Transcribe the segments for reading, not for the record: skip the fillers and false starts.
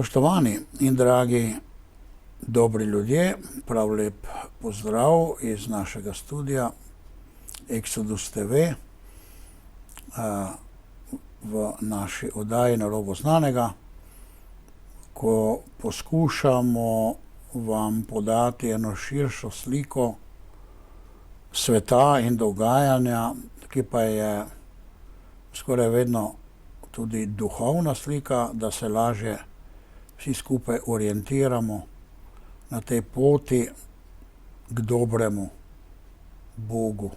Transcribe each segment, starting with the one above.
Spoštovani in dragi dobri ljudje, prav lep pozdrav iz našega studia Exodus TV v naši oddaji Na robu znanega, ko poskušamo vam podati eno širšo sliko sveta in dogajanja, ki pa je skoraj vedno tudi duhovna slika, da se lažje vsi skupaj orientiramo na tej poti k dobremu Bogu.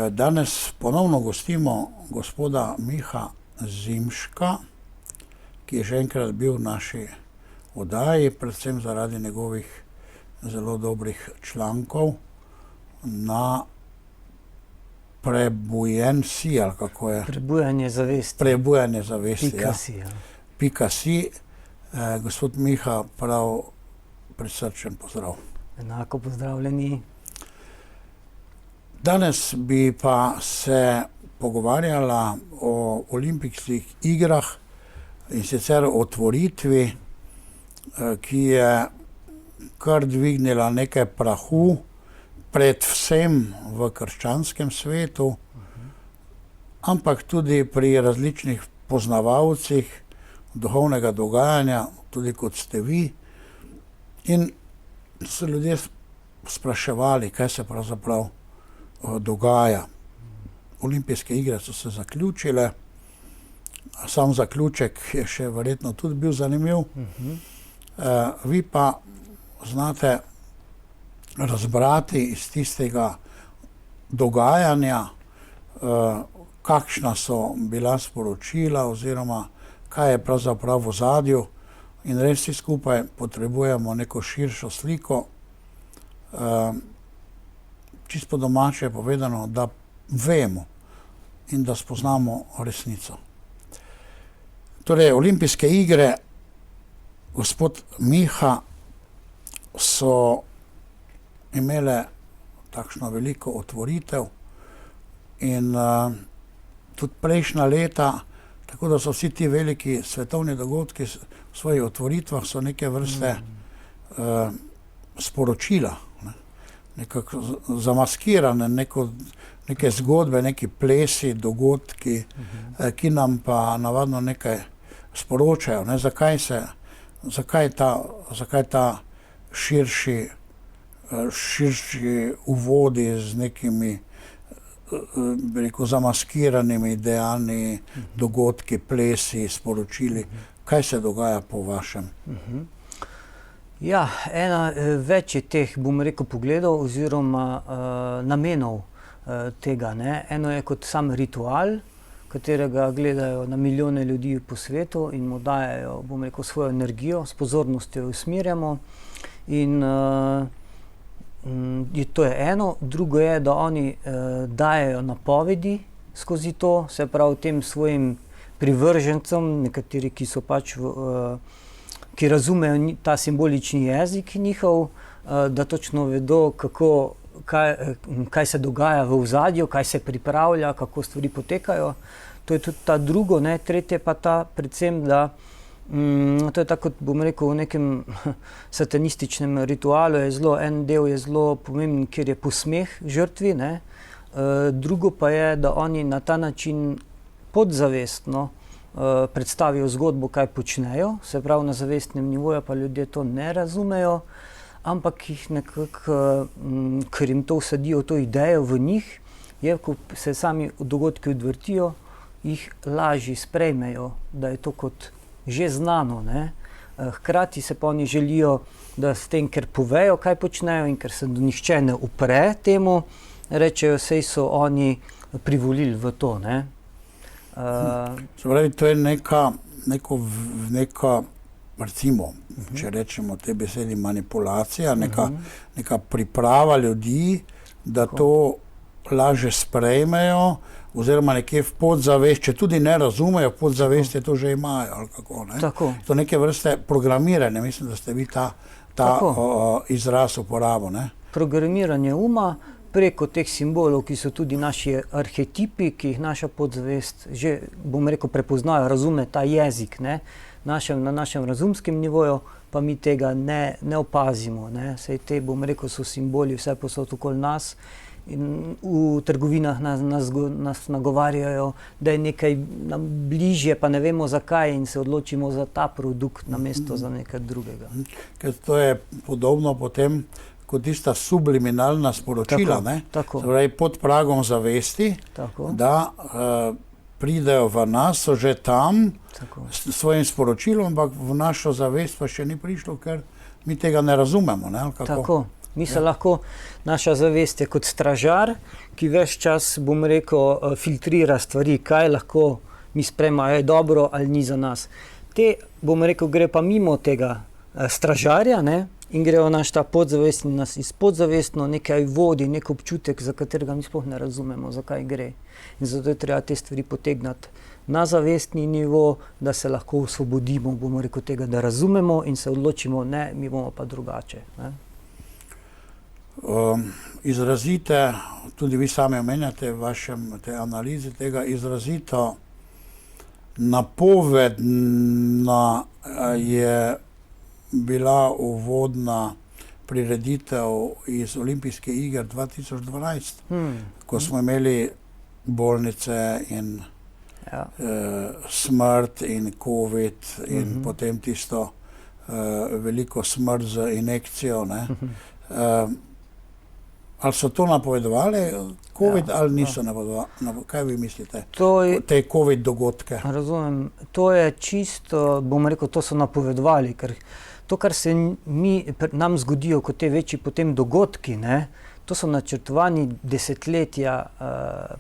Danes ponovno gostimo gospoda Miha Zimška, ki je že enkrat bil v naši oddaji, predvsem zaradi njegovih zelo dobrih člankov na Prebujen si, ali kako je? Prebujanje zavesti. Prebujanje zavesti, Pika si. Gospod Miha, prav prisrčen pozdrav. Enako pozdravljeni. Danes bi pa se pogovarjala o olimpijskih igrah in sicer o otvoritvi, ki je kar dvignila nekaj prahu, predvsem v krščanskem svetu, ampak tudi pri različnih poznavalcih duhovnega dogajanja, tudi kot ste vi. In so ljudje spraševali, kaj se pravzaprav dogaja. Olimpijske igre so se zaključile, sam zaključek je še verjetno tudi bil zanimiv. Vi pa znate razbrati iz tistega dogajanja, kakšna so bila sporočila oziroma kaj je pravzaprav v ozadju, in res vsi skupaj potrebujemo neko širšo sliko. Čisto po domače povedano, da vemo in da spoznamo resnico. Torej, olimpijske igre, gospod Miha, so imele takšno veliko otvoritev in tudi prejšnja leta, tako da so vsi ti veliki svetovni dogodki v svojih otvoritvah so neke vrste sporočila, nekako zamaskirane, neke zgodbe, neki plesi, dogodki, ki nam pa navadno nekaj sporočajo, zakaj ta širši uvodi z nekimi, bi rekel, zamaskiranimi dejanji, dogodki, plesi, sporočili. Kaj se dogaja po vašem? Ja, več je teh, bom rekel, pogledov oziroma namenov tega, ne. Eno je kot sam ritual, katerega gledajo na milijone ljudi po svetu in mu dajejo, bom rekel, svojo energijo, s pozornostjo usmerjamo. In to je eno. Drugo je, da oni dajejo napovedi skozi to, se pravi tem svojim privržencem, nekateri, ki so pač ki razumejo ta simbolični jezik njihov, da točno vedo, kaj se dogaja v ozadju, kaj se pripravlja, kako stvari potekajo. To je tudi ta drugo, ne. Tretje pa ta predvsem, da to je tako, kot bom rekel, v nekem satanističnem ritualu en del je zelo pomemben, kjer je posmeh žrtvi, ne. Drugo pa je, da oni na ta način podzavestno predstavijo zgodbo, kaj počnejo, se pravi na zavestnem nivoju pa ljudje to ne razumejo, ampak jih nekako, ker jim to vsadijo, to idejo v njih, je, ko se sami dogodki odvrtijo, jih lažje sprejmejo, da je to kot že znano, ne. Hkrati se pa oni želijo, da s tem, ker povejo, kaj počnejo in ker se nihče ne upre temu, rečejo, saj so oni privolili v to, ne. Se pravi, to je neka, recimo, če rečemo tej besedi manipulacija, neka priprava ljudi, da to lažje sprejmejo, oziroma nekje v podzavest, če tudi ne razumejo, v podzavesti to že imajo, ali kako, ne? Tako. To neke vrste programiranje, mislim, da ste vi ta izraz uporabo, ne? Programiranje uma, preko teh simbolov, ki so tudi naši arhetipi, ki jih naša podzavest že, bom rekel, prepoznajo, razume ta jezik, ne, na našem razumskem nivoju, pa mi tega ne opazimo, ne. Saj te, bom rekel, so simboli vse posod okoli nas in v trgovinah nas nagovarjajo, da je nekaj nam bližje, pa ne vemo zakaj in se odločimo za ta produkt namesto za nekaj drugega. Ker to je podobno potem kot tista subliminalna sporočila, ne? Tako. Torej pod pragom zavesti, Tako. da pridejo v nas, so že tam Tako. s svojim sporočilom, ampak v našo zavest pa še ni prišlo, ker mi tega ne razumemo. Ne? Ali kako? Tako. Mi se lahko, naša zavest je kot stražar, ki ves čas, bom rekel, filtrira stvari, kaj lahko mi sprejmemo, je dobro ali ni za nas. Te, bom rekel, gre pa mimo tega stražarja, ne? In gre v naš ta podzavest in nas iz podzavestno nekaj vodi, nek občutek, za katerega mi sploh ne razumemo, zakaj gre. In zato je treba te stvari potegnati na zavestni nivo, da se lahko osvobodimo, bomo rekel, tega, da razumemo in se odločimo, ne, mi bomo pa drugače. Ne? Izrazite, tudi vi sami omenjate v vašem te analizi tega, izrazito napovedna je bila uvodna prireditev iz Olimpijskih iger 2012, ko smo imeli bolnice in smrt in COVID in potem tisto veliko smrt z injekcijo, ne. Ali so to napovedovali COVID ali niso napovedovali? Kaj vi mislite? Te COVID dogodke? Razumem. To je čisto, bom rekel, to so napovedovali, ker to, kar se nam zgodijo kot te večji potem dogodki, ne, to so načrtovani desetletja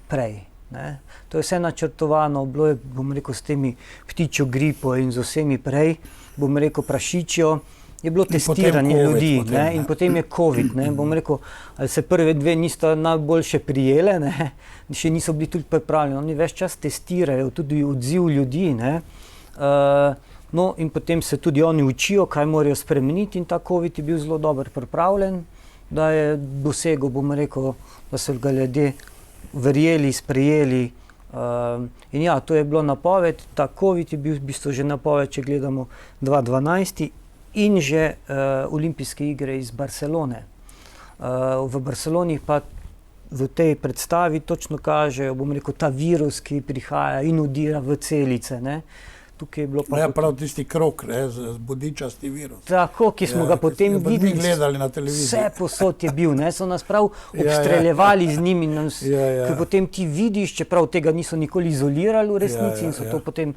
prej. Ne. To je vse načrtovano, bilo je, bom rekel, s temi ptičjo gripo in z vsemi prej, bom rekel, prašičjo. Je bilo testiranje ljudi, ne, in potem je COVID, ne, bom rekel, ali se prve dve nista najboljše prijele, ne, še niso bili tudi pripravljeni, oni ves čas testirajo tudi odziv ljudi, ne, no in potem se tudi oni učijo, kaj morajo spremeniti in ta COVID je bil zelo dobro pripravljen, da je dosegel, bom rekel, da so ga ljudje verjeli, sprejeli, in ja, to je bilo napoved, ta COVID je bil v bistvu že napoved, če gledamo 2012 in že Olimpijske igre iz Barcelone. V Barceloni pa v tej predstavi točno kažejo, bom rekel, ta virus, ki prihaja in udira v celice, ne. Tukaj je bilo pa... Ja, prav tisti krog, ne, bodičasti virus. Tako, ki smo ga potem videli. Gledali na televiziji. Vse posod je bil, ne, so nas prav obstreljevali z njim in nas, ker potem ti vidiš, čeprav tega niso nikoli izolirali v resnici in so to potem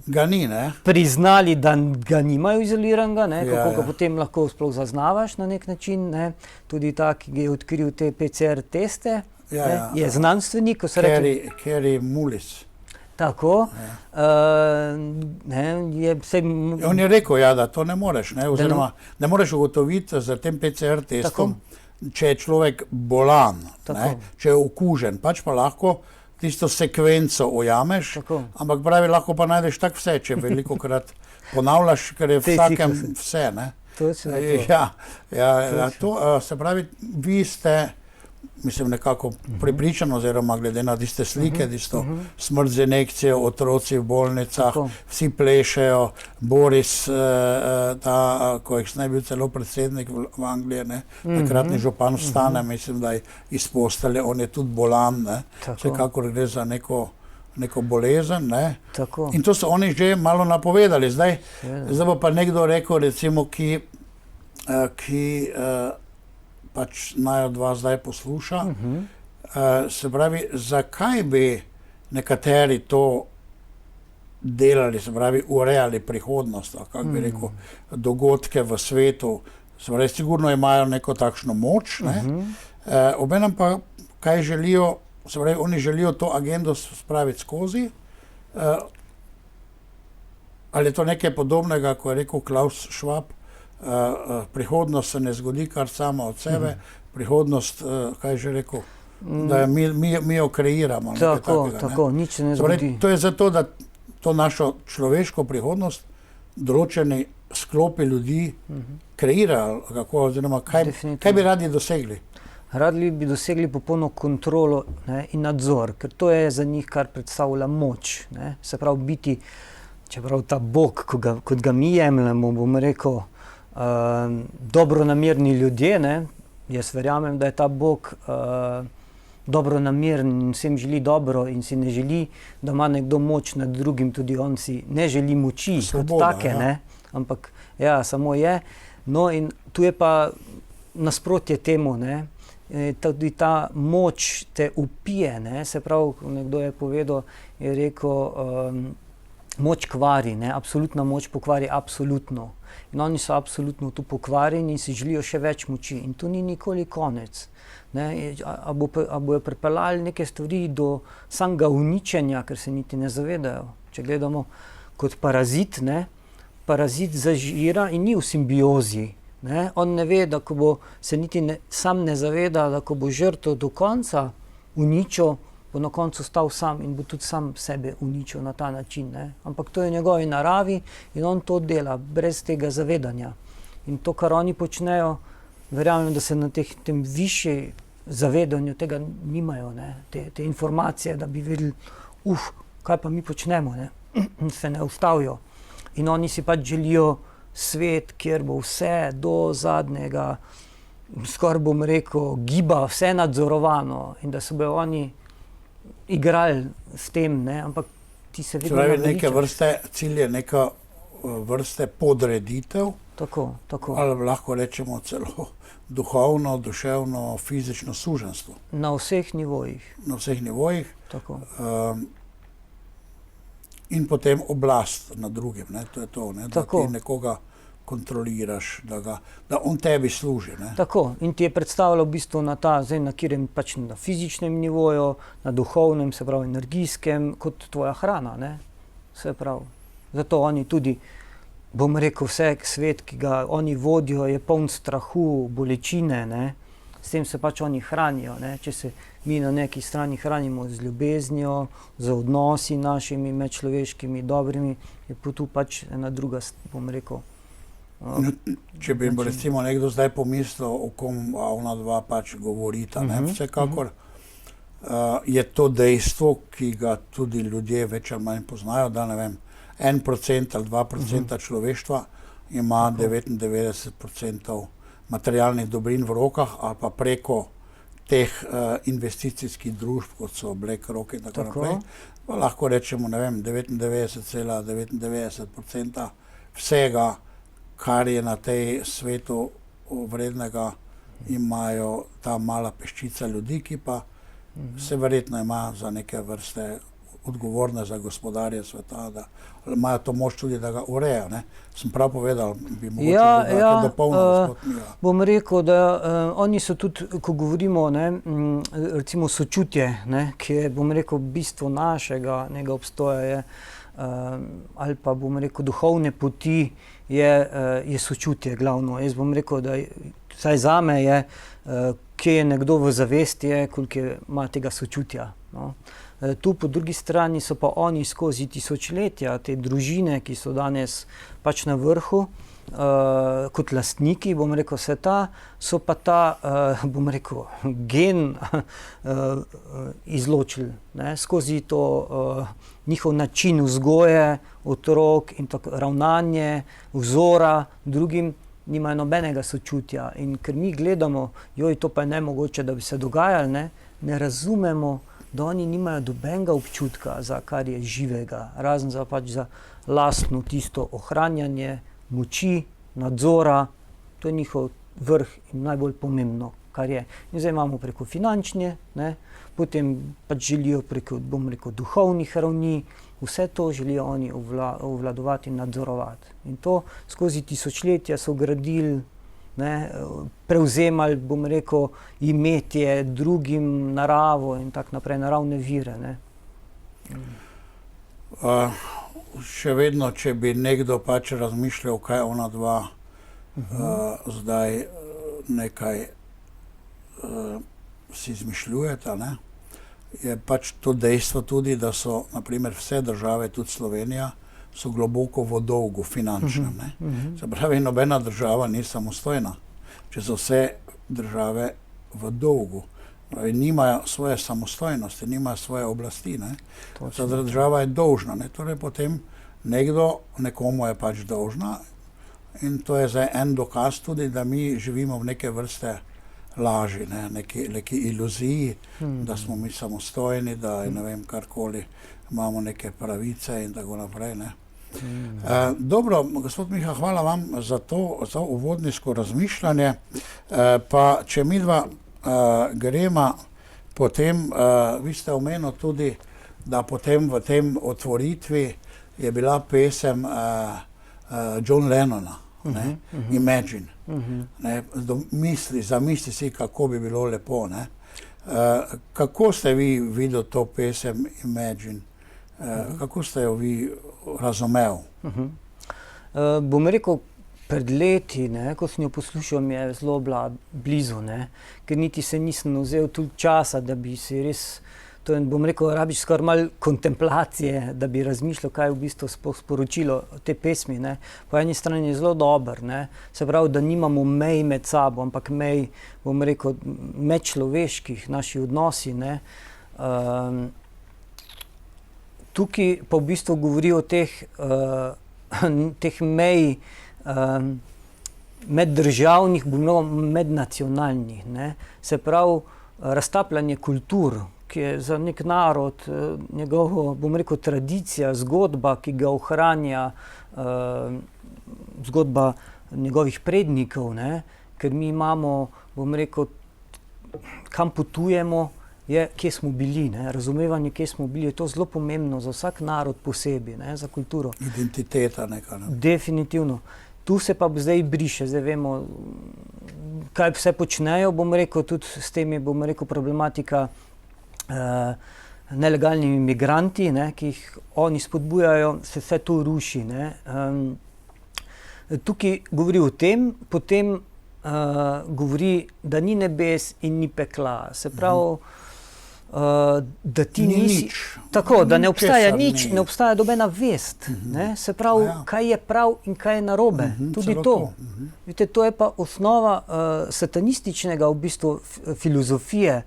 ga ni, ne? Priznali, da ga nimajo izoliranega, ne, kako ga potem lahko sploh zaznavaš na nek način, ne. Tudi ta, ki je odkril te PCR teste, je znanstvenik, ko se reče... Kerry Mullis. Tako, ne, je vse... On je rekel, ja, da to ne moreš, ne, oziroma ne moreš ugotoviti z tem PCR testom, če je človek bolan, ne, če je okužen, pač pa lahko tisto sekvenco ujameš, ampak pravi, lahko pa najdeš tak vse, če velikokrat ponavljaš, ker je vsakem vse, ne. Točno to. Ja, to se pravi, vi ste, mislim, nekako prepričan, oziroma glede na tiste slike, tisto smrt z injekcijo, otroci v bolnicah, vsi plešejo, Boris, ta, ko je naj bil celo predsednik v Angliji, ne, takratni župan vstane, mislim, da je iz postelje, on je tudi bolan, ne, vsekakor gre za neko bolezen, ne. In to so oni že malo napovedali, zdaj bo pa nekdo rekel, recimo, ki pač naj od vas zdaj posluša. Se pravi, zakaj bi nekateri to delali, se pravi, urejali prihodnost, kako bi rekel, dogodke v svetu, se pravi, sigurno imajo neko takšno moč, ne? Obenem pa, kaj želijo, se pravi, oni želijo to agendo spraviti skozi, ali je to nekaj podobnega, ko je rekel Klaus Schwab, prihodnost se ne zgodi kar sama od sebe, prihodnost, kaj je že rekel, da mi jo kreiramo. Tako, nič se ne zgodi. To je zato, da to našo človeško prihodnost določeni sklopi ljudi kreirajo, oziroma kaj bi radi dosegli? Radi bi dosegli popolno kontrolo, ne, in nadzor, ker to je za njih, kar predstavlja moč. Ne. Se pravi, biti, čeprav ta Bog, kot ga mi jemljemo, bom rekel, dobronamerni ljudje, ne. Jaz verjamem, da je ta Bog dobronameren in vsem želi dobro in si ne želi, da ima nekdo moč nad drugim, tudi on si ne želi moči kot take, ne, ampak ja, samo je. No in tu je pa nasprotje temu, ne. Tudi ta moč te upije, ne, se pravi, nekdo je povedal, je rekel, moč kvari, ne, absolutna moč pokvari absolutno. In oni so absolutno tu pokvarjeni in si želijo še več moči in tu ni nikoli konec. Ne, a bojo pripeljali neke stvari do samega uničenja, ker se niti ne zavedajo. Če gledamo kot parazit, ne, parazit zažira in ni v simbiozi. Ne, on ne ve, da ko bo se niti sam ne zaveda, da ko bo žrtev do konca uničil, bo na koncu stal sam in bo tudi sam sebe uničil na ta način. Ne. Ampak to je v njegovi naravi in on to dela brez tega zavedanja. In to, kar oni počnejo, verjamem, da se na tem višjem zavedanju tega nimajo, ne, te informacije, da bi vedeli, kaj pa mi počnemo, ne, se ne ustavijo. In oni si pač želijo svet, kjer bo vse do zadnjega, skoraj bom rekel, giba, vse nadzorovano in da se bojo oni igrali s tem, ne, ampak ti se vedno naveličaš. Neke vrste cilj je neka vrste podreditev, tako. Ali lahko rečemo celo duhovno, duševno, fizično suženjstvo. Na vseh nivojih. Na vseh nivojih. Tako. In potem oblast nad drugim, ne, to je to, ne, da ti nekoga kontroliraš, da on tebi služi. Ne. Tako, in ti je predstavljal v bistvu na katerem pač na fizičnem nivoju, na duhovnem, se pravi energijskem, kot tvoja hrana, ne, se pravi. Zato oni tudi, bom rekel, vse svet, ki ga oni vodijo, je poln strahu, bolečine, ne, s tem se pač oni hranijo, ne, če se mi na neki strani hranimo z ljubeznijo, z odnosi našimi medčloveškimi, dobrimi, je tu pač ena druga, bom rekel. Če bi recimo nekdo zdaj pomislil, o kom ona dva pač govorita, ne, vsekakor je to dejstvo, ki ga tudi ljudje več ali manj poznajo, da ne vem, 1% ali 2% človeštva ima 99% materialnih dobrin v rokah ali pa preko teh investicijskih družb, kot so BlackRock in tako naprej. Pa lahko rečemo, ne vem, 99,99% vsega, kar je na tej svetu vrednega, imajo ta mala peščica ljudi, ki pa se verjetno ima za neke vrste odgovorne za gospodarje sveta, da imajo to moč tudi, da ga ureja. Ne? Sem prav povedal, bi mogoče dopolnil. Bom rekel, da oni so tudi, ko govorimo, ne, recimo sočutje, ne, ki je, bom rekel, bistvo našega obstoja je, ali pa bom rekel, duhovne poti je sočutje glavno. Jaz bom rekel, da vsaj zame je, kje je nekdo v zavesti, koliko ima tega sočutja. No. Tu po drugi strani so pa oni skozi tisočletja, te družine, ki so danes pač na vrhu, kot lastniki, bom rekel, sveta, so pa ta, bom rekel, gen izločili, ne, skozi to njihov način vzgoje otrok in tako ravnanje, vzora drugim, nimajo nobenega sočutja. In ker mi gledamo, to pa je nemogoče, da bi se dogajalo, ne razumemo, da oni nimajo dobenega občutka za kar je živega, razen za pač za lastno tisto ohranjanje moči, nadzora, to je njihov vrh in najbolj pomembno, kar je. In zdaj imamo preko finančne, ne, potem pač želijo preko, bom rekel, duhovnih ravni, vse to želijo oni obvladovati in nadzorovati. In to skozi tisočletja so gradili, ne, prevzemali, bom rekel, imetje drugim, naravo in tako naprej, naravne vire. Ne. Še vedno, če bi nekdo pač razmišljal, kaj ona dva zdaj nekaj si izmišljujeta, ne, je pač to dejstvo tudi, da so na primer vse države, tudi Slovenija, so globoko v dolgu finančnem. Ne. Se pravi, nobena država ni samostojna. Če so vse države v dolgu. Nimajo svoje samostojnosti, nimajo svoje oblasti. Ta država je dolžna. Torej potem nekomu je pač dolžna in to je zdaj en dokaz tudi, da mi živimo v neke vrste laži, neki iluziji, da smo mi samostojni, da ne vem karkoli, imamo neke pravice in tako naprej. Dobro, gospod Miha, hvala vam za to uvodniško razmišljanje. Pa če midva gremo potem, vi ste omenili tudi, da potem v tem otvoritvi je bila pesem John Lennona, Imagine. Zamisli si, kako bi bilo lepo. Kako ste vi videli to pesem Imagine? Kako ste jo vi razumeli? Bom rekel, pred leti, ko sem jo poslušal, mi je zelo bila blizu, ker niti se nisem vzel tudi časa, da bi si res, to je, bom rekel, rabiš skoraj malo kontemplacije, da bi razmišljal, kaj je v bistvu sporočilo te pesmi. Po eni strani je zelo dober, se pravi, da nimamo mej med sabo, ampak mej, bom rekel, medčloveških, naši odnosi. Tukaj pa v bistvu govori o teh mej meddržavnih, mednacionalnih. Se pravi, raztapljanje kultur, ki je za nek narod, njegovo, bom rekel, tradicija, zgodba, ki ga ohranja, zgodba njegovih prednikov, ker mi imamo, bom rekel, kam potujemo, je, kje smo bili, razumevanje, kje smo bili, je to zelo pomembno za vsak narod posebej, za kulturo. Identiteta neka. Definitivno. Tu se pa zdaj briše, zdaj vemo, kaj vse počnejo, bom rekel, tudi s tem je, bom rekel, problematika nelegalnimi migranti, ki jih oni spodbujajo, se vse to ruši. Tukaj govori o tem, potem govori, da ni nebes in ni pekla. Se pravi, da ti nisi tako, da ne obstaja nič, ne obstaja nobena vest. Se pravi, kaj je prav in kaj je narobe. Tudi to. Vidite, to je pa osnova satanističnega v bistvu filozofije,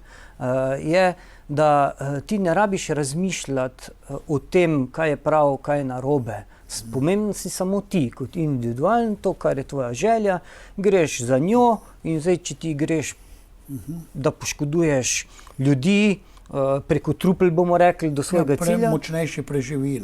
je, da ti ne rabiš razmišljati o tem, kaj je prav, kaj je narobe. Pomemben si samo ti, kot individualen, to, kar je tvoja želja, greš za njo in zdaj, če ti greš, da poškoduješ ljudi, preko trupel, bomo rekli, do svojega cilja. Močnejši preživi.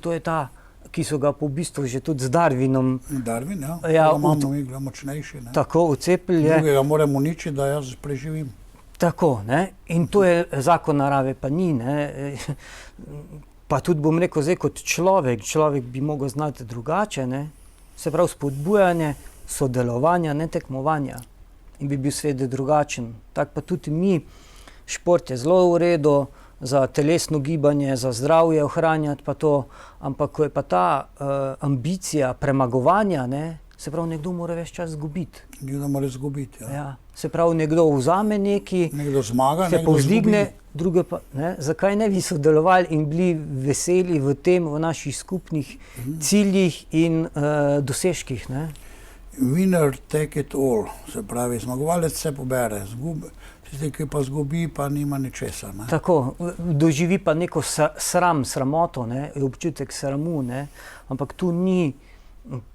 To je ta, ki so ga po bistvu že tudi z Darwinom. Darwin, imamo mi ga močnejši. Tako, ucepili je. Drugega moram uničiti, da jaz preživim. Tako, in to je zakon narave, pa ni. Pa tudi bom rekel, zdaj kot človek bi mogel znati drugače, se pravi spodbujanje, sodelovanja, ne tekmovanja in bi bil svet drugačen. Tako pa tudi mi, šport je zelo v redu, za telesno gibanje, za zdravje ohranjati pa to, ampak ko je pa ta ambicija premagovanja, se pravi, nekdo mora ves čas izgubiti. Nekdo mora izgubiti, Se pravi, nekdo vzame neki, nekdo zmaga, se nekdo povzdigne, druge pa, zakaj ne bi sodelovali in bili veseli v tem, v naših skupnih ciljih in dosežkih. Winner take it all, se pravi, zmagovalec se pobere, tisti, ki pa zgubi, pa nima ničesar. Tako, doživi pa neko sramoto, občutek sramu, ampak tu ni,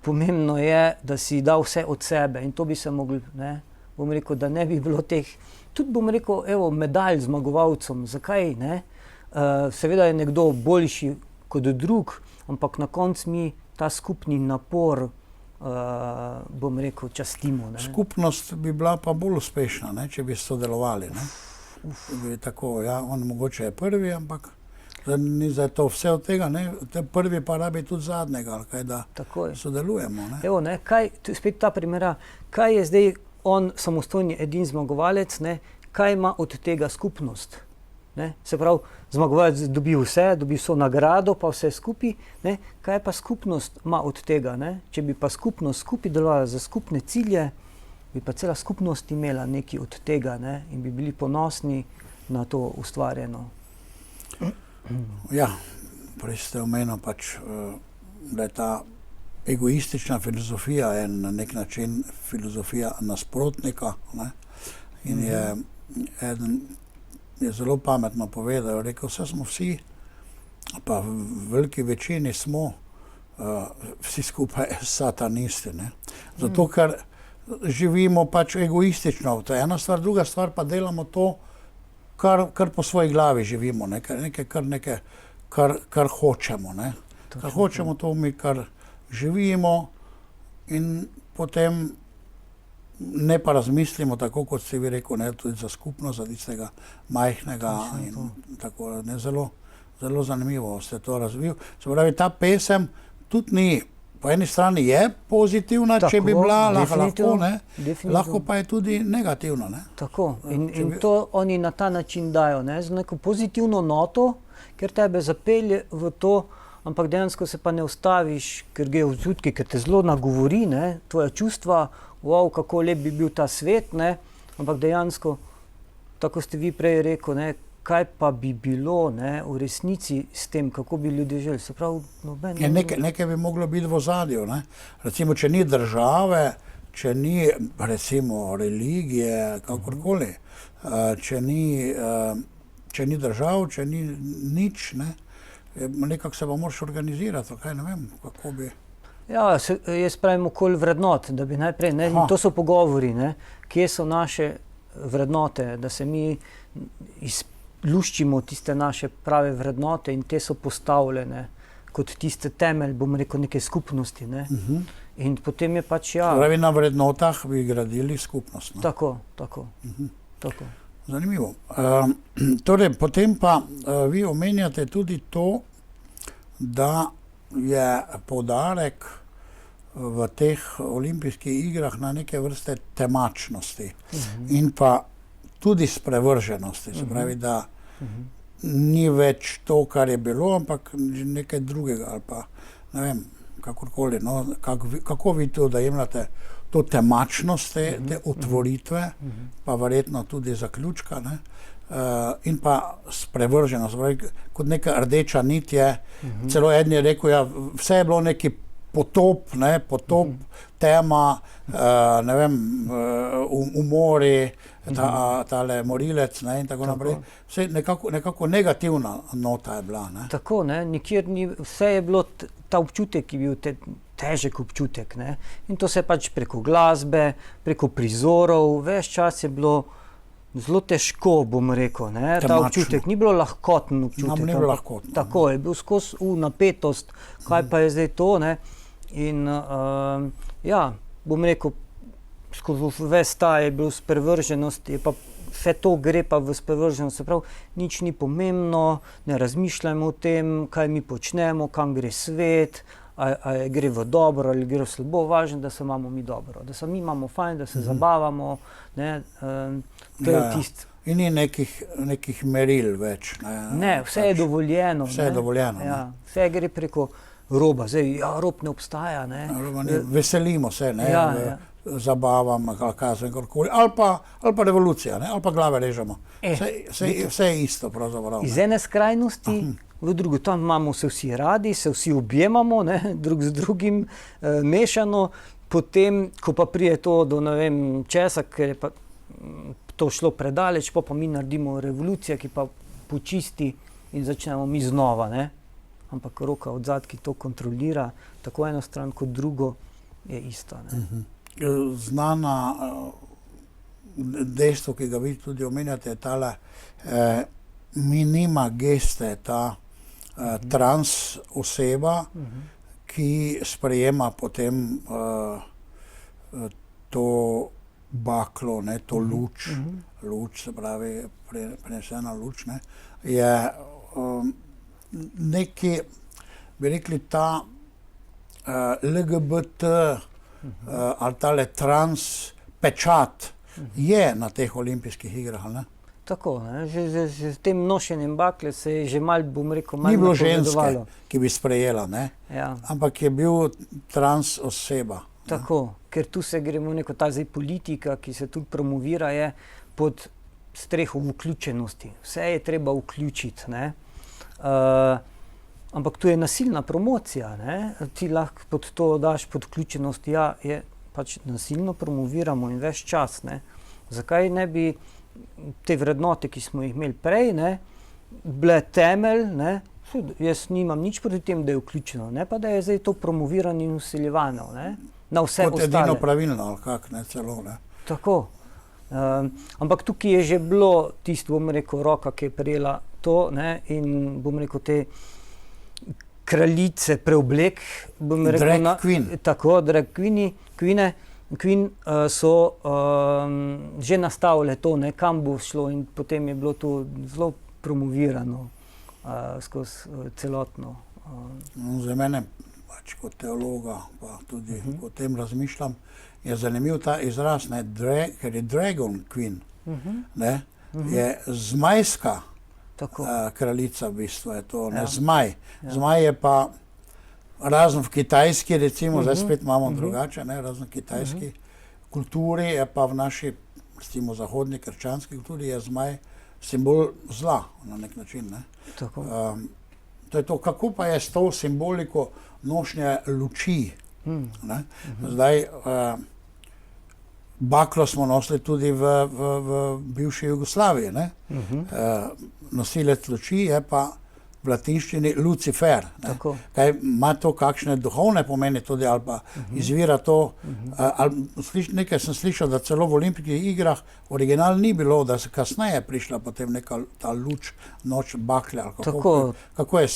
pomembno je, da si dal vse od sebe in to bi se mogli, bom rekel, da ne bi bilo teh, tudi bom rekel, medalj zmagovalcem, zakaj, seveda je nekdo boljši kot drug, ampak na koncu mi ta skupni napor, bom rekel, častimo. Skupnost bi bila pa bolj uspešna, če bi sodelovali. Tako, on mogoče je prvi, ampak ni za to vse od tega, prvi pa rabi tudi zadnjega, da sodelujemo. Spet ta primera, kaj je zdaj on samostojni edin zmagovalec, kaj ima od tega skupnost? Se pravi, zmagovalec dobi vse, dobi vso nagrado, pa vse skupaj, kaj pa skupnost ima od tega? Če bi pa skupnost skupaj delovala za skupne cilje, bi pa cela skupnost imela nekaj od tega in bi bili ponosni na to ustvarjeno. Ja, prej ste omenili pač, da je ta egoistična filozofija na nek način filozofija nasprotnika, In eden je zelo pametno povedal, rekel, vse smo vsi, pa v veliki večini smo vsi skupaj satanisti, ne. Zato, ker živimo pač egoistično, to je ena stvar, druga stvar pa delamo to, kar po svoji glavi živimo, ne, kar hočemo, ne. Kar hočemo, to mi kar živimo in potem ne pa razmislimo, tako kot si vi rekel, ne, tudi za skupnost, za tistega majhnega in tako, ne, zelo zanimivo ste to razvil. Se pravi, ta pesem tudi ni, po eni strani je pozitivna, tako, če bi bila, lahko, ne, lahko pa je tudi negativna, ne. Tako, in to oni na ta način dajo, ne, z neko pozitivno noto, ker tebe zapelje v to, ampak dejansko se pa ne ustaviš, ker gre občutki, ker te zelo nagovori, ne, tvoja čustva, wow, kako lep bi bil ta svet, ne, ampak dejansko, tako ste vi prej rekel, ne, kaj pa bi bilo, ne, v resnici s tem, kako bi ljudje želi, se pravi, noben... Nekaj bi moglo biti v ozadju, ne, recimo, če ni države, če ni, recimo, religije, kakorkoli, če ni držav, če ni nič, ne, nekako se pa moraš organizirati, kaj ne vem, kako bi... Ja, jaz pravim okoli vrednot, da bi najprej, ne, to so pogovori, ne, kje so naše vrednote, da se mi luščimo tiste naše prave vrednote in te so postavljene kot tiste temelj, bom rekel, neke skupnosti, ne. In potem je pač, ja... Pravi, na vrednotah bi gradili skupnost, no. Tako. Zanimivo. Torej, potem pa vi omenjate tudi to, da je poudarek v teh olimpijskih igrah na neke vrste temačnosti in pa tudi sprevrženosti, se pravi, da ni več to, kar je bilo, ampak nekaj drugega ali pa, ne vem, kakorkoli, no, kako vi to dojemljate, to temačnost, te otvoritve, pa verjetno tudi zaključka, ne, in pa sprevrženost, kot neka rdeča nit je, celo eden je rekel, ja, vse je bilo neki potop, tema, ne vem, umori, tale morilec, ne, in tako naprej. Vse nekako negativna nota je bila, ne. Tako, ne, nikjer ni, vse je bilo ta občutek, ki je bil težek občutek, ne. In to se je pač preko glasbe, preko prizorov, ves čas je bilo zelo težko, bom rekel, ne, ta občutek, ni bilo lahkoten občutek. Ni bilo lahkotno. Tako, je bil skozi napetost, kaj pa je zdaj to, ne. In ja, bom rekel, skozi ves ta je bil sprevrženost, je pa vse to gre pa v sprevrženost, se pravi, nič ni pomembno, ne razmišljajmo o tem, kaj mi počnemo, kam gre svet, ali gre v dobro ali gre v slabo, važno, da se imamo mi dobro, da se mi imamo fajn, da se zabavamo, ne, to je tisto. In ni nekih meril več, ne. Ne, vse je dovoljeno. Vse je dovoljeno, ne. Ja, vse gre preko roba, zdaj, ja, rob ne obstaja, ne. Veselimo se, ne, zabavam, kakorkoli, ali pa revolucija, ne, ali pa glave režemo. Vse je isto pravzaprav. Iz ene skrajnosti v drugo, tam imamo se vsi radi, se vsi objemamo, ne, drug z drugim, mešano, potem, ko pa prije to do ne vem česa, ker je pa to šlo predaleč, pa mi naredimo revolucijo, ki pa počisti in začnemo mi znova, ne. Ampak roka od zadaj, ki to kontrolira, tako eno stran kot drugo, je ista, ne. Znana dejstvo, ki ga vi tudi omenjate, je tale minima geste, ta trans oseba, ki sprejema potem to baklo, ne, to luč, se pravi, prenesena luč, ne, je neki, bi rekli, ta LGBT ali tale trans pečat je na teh olimpijskih igrah, ne? Tako, ne, že s tem nošenjem bakle se je že malo, bom rekel, malo ni bilo napovedovalo. ženske, ki bi sprejela, ne? Ja. Ampak je bil trans oseba. Tako, ker tu se gremo neko ta zdaj politika, ki se tudi promovira, je pod streho vključenosti. Vse je treba vključiti, ne. Ampak tu je nasilna promocija, ne. Ti lahko pod to daš pod vključenost, ja, je pač nasilno promoviramo in ves čas, ne. Zakaj ne bi te vrednote, ki smo jih imeli prej, ne, bile temelj, ne, jaz nimam nič proti tem, da je vključeno, ne pa da je zdaj to promovirano in vsiljevano, ne, na vse Kot ostale. edino pravilno, ali kak, ne, celo, ne. Tako. Ampak tukaj je že bilo tisto, bom rekel, roka, ki je prijela to, ne, in bom rekel, te kraljice preoblek, bom rekel, Drag queen. Tako, drag queen so že nastavile to, ne, kam bo šlo, in potem je bilo to zelo promovirano skozi celotno. No, za mene, pač kot teologa, pa tudi o tem razmišljam, je zanimiv ta izraz, ne, ker je Dragon Queen, ne, je zmajska kraljica, v bistvu je to, ne, zmaj. Zmaj je pa, razen v kitajski, recimo, zdaj spet imamo drugače, ne, razen v kitajski kulturi, je pa v naši, recimo, zahodni krščanski kulturi je zmaj simbol zla, na nek način, ne. Tako. To je to, kako pa je s to simboliko nošnje luči, ne. Zdaj, baklo smo nosili tudi v bivši Jugoslaviji, ne. Nosilec luči je pa v latinščini Lucifer, ne. Kaj ima to kakšne duhovne pomeni tudi, ali pa izvira to, nekaj sem slišal, da celo v olimpijskih igrah original ni bilo, da se kasneje prišla potem neka ta luč, noč bakle, ali kako je?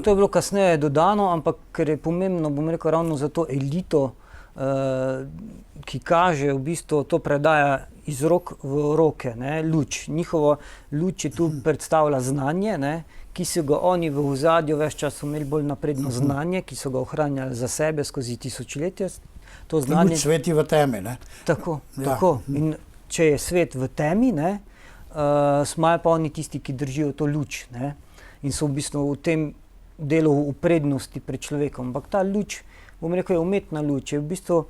To je bilo kasneje dodano, ampak ker je pomembno, bom rekel, ravno za to elito, ki kaže, v bistvu to predaja iz rok v roke, ne, luč. Njihovo luč je tu predstavlja znanje, ne, ki so ga oni v ozadju ves čas imeli bolj napredno znanje, ki so ga ohranjali za sebe skozi tisočletja. To znanje... Luč sveti v temi, ne? Tako, tako. In če je svet v temi, ne, smajo pa oni tisti, ki držijo to luč, ne, in so v bistvu v tem delu v prednosti pred človekom. Ampak ta luč, bom rekel, je umetna luč. Je v bistvu,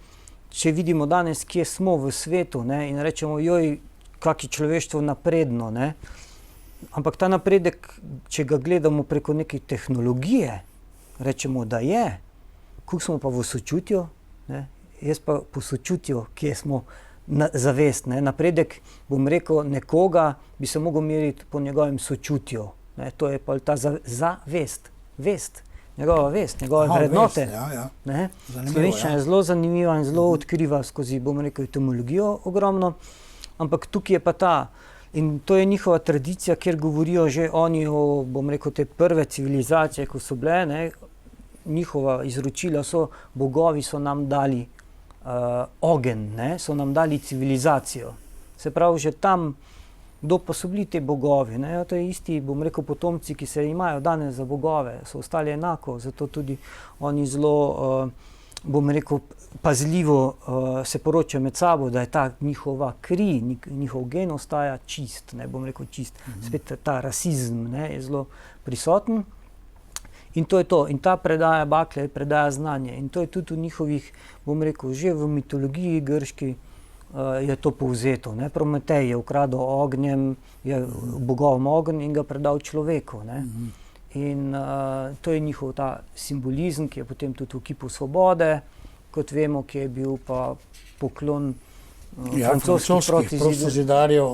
če vidimo danes, kje smo v svetu, ne, in rečemo, joj, kak je človeštvo napredno, ne. Ampak ta napredek, če ga gledamo preko neke tehnologije, rečemo, da je. Kako smo pa v sočutju, ne? Jaz pa po sočutju, kje smo zavest, ne? Napredek, bom rekel, nekoga bi se mogel meriti po njegovem sočutju, ne? To je pa ta zavest, vest, njegova vest, njegove vrednote. Ne? Slovenščina je zelo zanimiva in zelo odkriva skozi, bom rekel, etimologijo ogromno, ampak tukaj je pa ta. In to je njihova tradicija, kjer govorijo že oni o, bom rekel, te prve civilizacije, ko so bile, ne, njihova izročila so, bogovi so nam dali ogenj, ne, so nam dali civilizacijo. Se pravi, že tam, kdo pa so bili te bogovi, ne, to je isti, bom rekel, potomci, ki se imajo danes za bogove, so ostali enako, zato tudi oni zelo, bom rekel, pazljivo se poročajo med sabo, da je ta njihova kri, njihov gen ostaja čist, ne bom rekel čist. Spet ta rasizem, ne, je zelo prisoten. In to je to. In ta predaja bakle predaja znanje. In to je tudi v njihovih, bom rekel, že v mitologiji grški je to povzeto. Ne. Prometej je ukradel ognjem, je bogovom ogenj in ga predal človeku. Ne. In to je njihov ta simbolizem, ki je potem tudi v kipu svobode, kot vemo, ki je bil pa poklon francoskih protizidarjev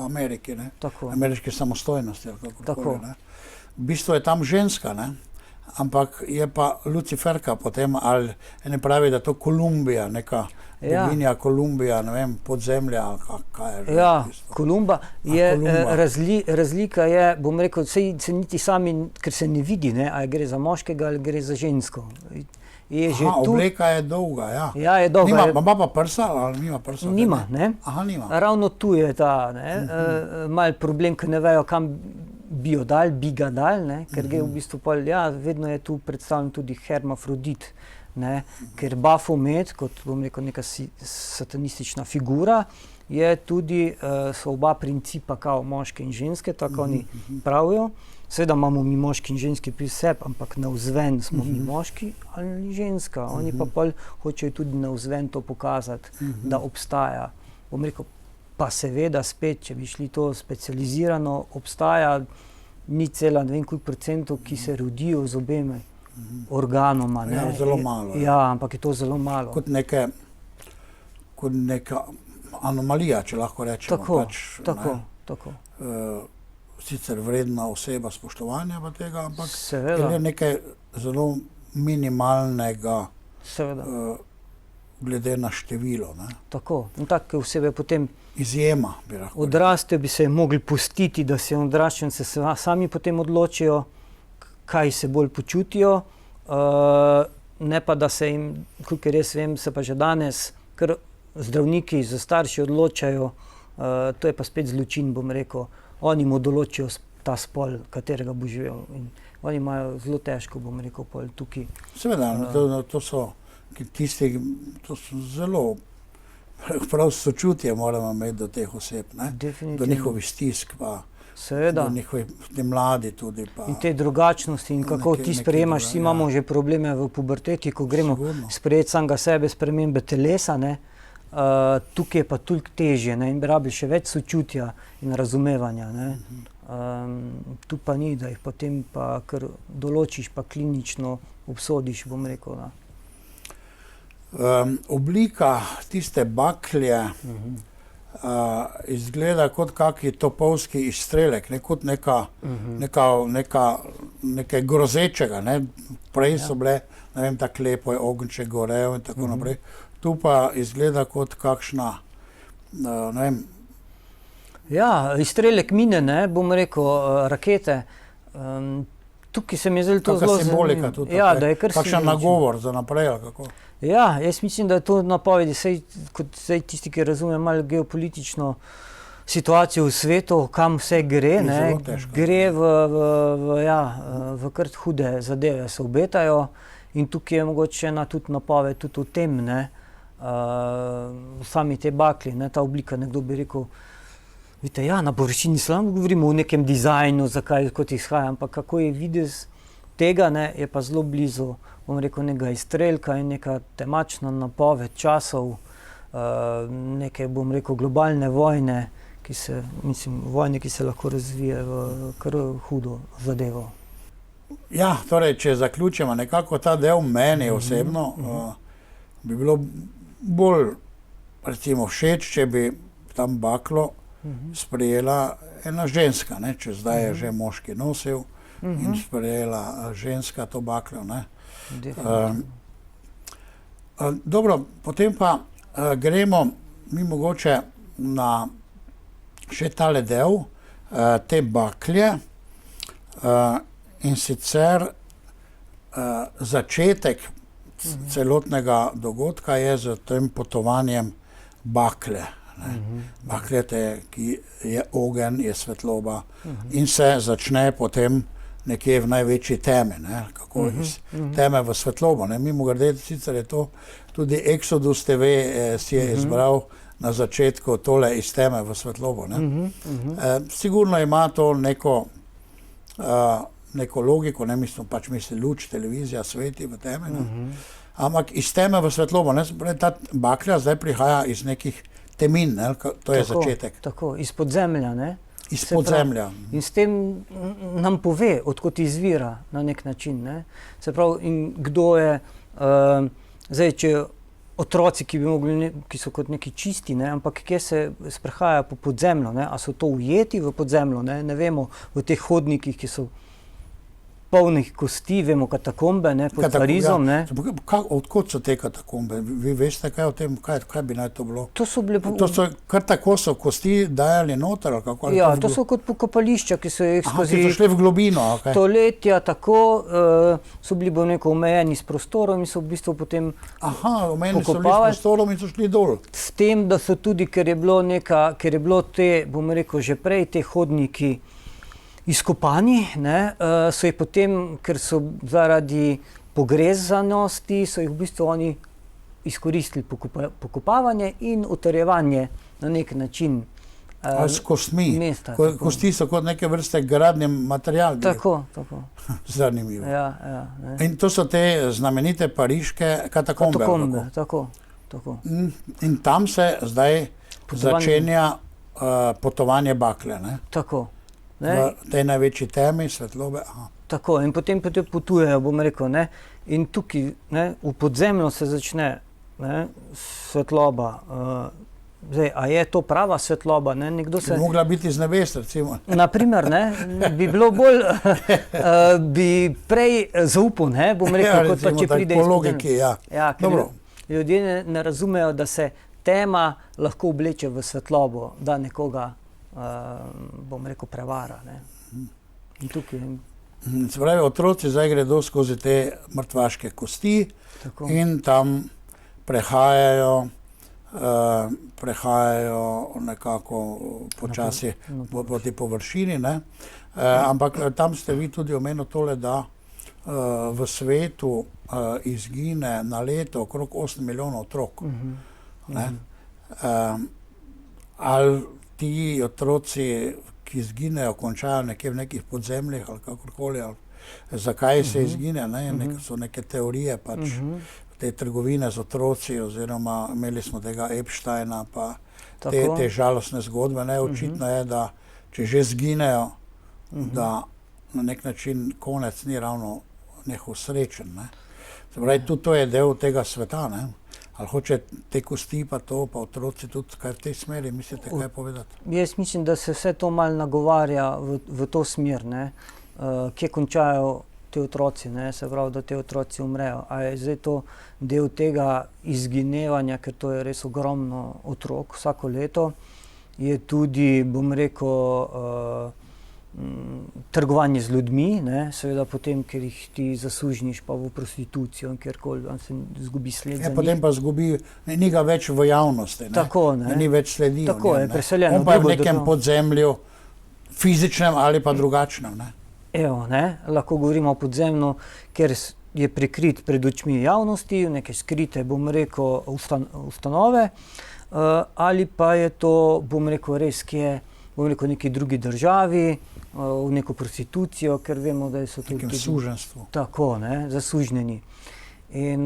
Ameriki, ne? Ameriške samostojnosti. Tako. Ne? V bistvu je tam ženska, ne? Ampak je pa Luciferka potem, ali ne pravi, da to Kolumbija, neka boginja Kolumbija, ne vem, podzemlja, kaj je že. Ja, Kolumba je, razlika je, bom rekel, se niti sami, ker se ne vidi, ne, ali gre za moškega ali gre za žensko. Obleka je dolga, ja. Ja, je dolga. Ima pa prsa ali nima prsa? Nima, ne. Aha, nima. Ravno tu je ta, ne, mal problem, ker ne vejo, kam bi jo dal, bi ga dal, ne, ker gre v bistvu pa, ja, vedno je tu predstavljen tudi hermafrodit, ne, ker Baphomet, kot bom rekel, neka satanistična figura, je tudi, so oba principa kao moške in ženske, tako oni pravijo. Seveda imamo mi moški in ženski pri sebi, ampak navzven smo mi moški ali ženska. Oni pa hočejo tudi navzven to pokazati, da obstaja. Bom rekel, pa seveda spet, če bi šli to specializirano, obstaja ni cela, ne vem koliko procentov, ki se rodijo z obema organoma. Ja, zelo malo. Ja, ampak je to zelo malo. Kot neka anomalija, če lahko rečemo. Tako, pač, tako. Sicer vredna oseba spoštovanja pa tega, ampak Seveda. je nekaj zelo minimalnega Seveda. glede na število. Ne? Tako. In take osebe potem Izjema, bi lahko rekel. odrastejo, bi se mogli pustiti, da se odraščence sami potem odločijo, kaj se bolj počutijo, ne pa da se jim, kolikor res vem, se pa že danes, ker zdravniki za starši odločajo, to je pa spet zločin, bom rekel, oni mu določijo ta spol, katerega bo živel. In oni imajo zelo težko, bom rekel, pol tukaj. Seveda, to so tisti, to so zelo, prav sočutje moramo imeti do teh oseb, ne? Do njihovih stisk, pa seveda. do njihovih, te mladi tudi. Pa, in te drugačnosti in kako ti sprejemaš, vsi imamo že probleme v puberteti, ko gremo sprejeti samega sebe, spremembe telesa, ne? Tukaj je pa toliko težje, ne? In bi rabili še več sočutja in razumevanja. Ne? Tu pa ni, da jih potem pa kar določiš, pa klinično obsodiš, bom rekel. Ne? Oblika tiste baklje izgleda kot kaki topovski izstrelek, ne kot nekaj grozečega. Ne? Prej so bile, ne vem, tako lepo je ognče gorel in tako naprej. Tu pa izgleda kot kakšna, ne vem. Ja, izstrelek mine, ne, bom rekel, rakete. Tukaj se mi je zelo to zelo simbolika tudi. Ja, da je kar kakšen nagovor za naprej, ali kako? Ja, jaz mislim, da je to napovedi, kot tisti, ki razume malo geopolitično situacijo v svetu, kam vse gre, ne, gre v kar hude zadeve se obetajo in tukaj je mogoče ena tudi napoved tudi o tem, ne, sami te bakli, ne, ta oblika, nekdo bi rekel, vidite, ja, na površini slamo govorimo o nekem dizajnu, zakaj kot izhaja, ampak kako je videz tega, ne, je pa zelo blizu, bom rekel, nekega izstrelka in neka temačna napoved časov, neke, bom rekel, globalne vojne, vojne, ki se lahko razvije v kar hudo zadevo. Ja, torej, če zaključimo nekako ta del meni osebno, bi bilo bolj, recimo, všeč, če bi tam baklo sprejela ena ženska, ne, če zdaj je že moški nosil in sprejela ženska to baklo, ne. Dobro, potem pa gremo mi mogoče na še tale del te baklje in sicer začetek celotnega dogodka je z tem potovanjem bakle. Baklje, ki je ogenj, je svetloba in se začne potem nekje v največji temi, ne? Kako iz teme v svetlobo. Ne? Mimogrede, sicer je to tudi Exodus TV si je izbral na začetku tole iz teme v svetlobo. Ne? Sigurno ima to neko logiko, ne mislim, pač misli luč, televizija, sveti v temi, ne? Ampak iz teme v svetlobo, ne? Ta baklja zdaj prihaja iz nekih temin, ne? To je začetek. Tako, izpod zemlja, ne? Izpod zemlja. In s tem nam pove, odkot izvira na nek način, ne? Se pravi, in kdo je, zdaj, če otroci, ki so kot neki čisti, ne? Ampak kje se sprehajajo po podzemlju, ne? A so to ujeti v podzemlju, ne vemo, v teh hodnikih, ki so polnih kosti, vemo katakombe, ne, pod Parizom, ne. Odkot so te katakombe? Vi veste kaj o tem, kaj bi naj to bilo? To so bile... Kar tako so kosti dajali noter, ali kako? Ja, to so kot pokopališča, ki so jih skozi... Ki so šli v globino, okay. Stoletja, tako, so bili bo neko omejeni s prostorom in so v bistvu potem omejeni so bili s prostorom in so šli dol. S tem, da so tudi, ker je bilo te, bom rekel, že prej te hodniki izkopani, ne, so jih potem, ker so zaradi pogrezanosti, so jih v bistvu oni izkoristili pokopavanje in utrjevanje na nek način s kostmi. Mesta. Kosti so kot neke vrste gradni material. Tako. Zanimivo. Ja, in to so te znamenite pariške katakombe. Tako. In tam se zdaj začenja potovanje bakle, ne? Tako. V tej največji temi, svetlobe. Tako, in potem potujejo, bom rekel, ne, in tukaj, ne, v podzemlju se začne, ne, svetloba Zdaj, a je to prava svetloba? Ne? Nekdo Bi mogla biti z nebes, recimo. Naprimer, ne, bi bilo bolj, bi prej zaupal, ne, bom rekel, kot pa če pride po logiki, ja. Ja, ker ljudje ne razumejo, da se tema lahko obleče v svetlobo, da nekoga, bom rekel, prevara. Ne. In tukaj... Se pravi, otroci zdaj gredo skozi te mrtvaške kosti in tam prehajajo nekako počasi po tej površini, ne? Ampak tam ste vi tudi omenili tole, da v svetu izgine na leto okrog 8 milijonov otrok. Ne? Ali ti otroci, ki izginejo, končajo nekje v nekih podzemljih ali kakorkoli, ali zakaj se izgine, ne? So neke teorije pač, te trgovine z otroci, oziroma imeli smo tega Epsteina, pa te žalostne zgodbe. Ne? Očitno je, da če že zginejo, da na nek način konec ni ravno njihov srečen. Ne? Se pravi, tudi to je del tega sveta. Ne? Ali hoče te kosti pa to, pa otroci tudi kaj v tej smeri, mislite kaj povedati? Jaz mislim, da se vse to malo nagovarja v to smer, ne? Kje končajo te otroci, ne? Se pravi, da te otroci umrejo. A je zdaj to del tega izginevanja, ker to je res ogromno otrok vsako leto, je tudi, bom rekel, trgovanje z ljudmi, ne? Seveda potem, ker jih ti zasužniš pa v prostitucijo in kjerkoli se zgubi sled za njih. Potem pa zgubi, ni ga več v javnosti, ne? Tako, ne? Ni več sledi. Tako je, preseljeno. On pa je v nekem podzemlju, fizičnem ali pa drugačnem, ne? Evo, ne? Lahko govorimo o podzemlju, ker je prikrit pred očmi javnosti, neke skrite, bom rekel, ustanove, ali pa je to, bom rekel, res, ki je, bom rekel, v neki drugi državi, v neko prostitucijo, ker vemo, da so tudi... Nekem suženstvu. Tako, ne, zasužnjeni. In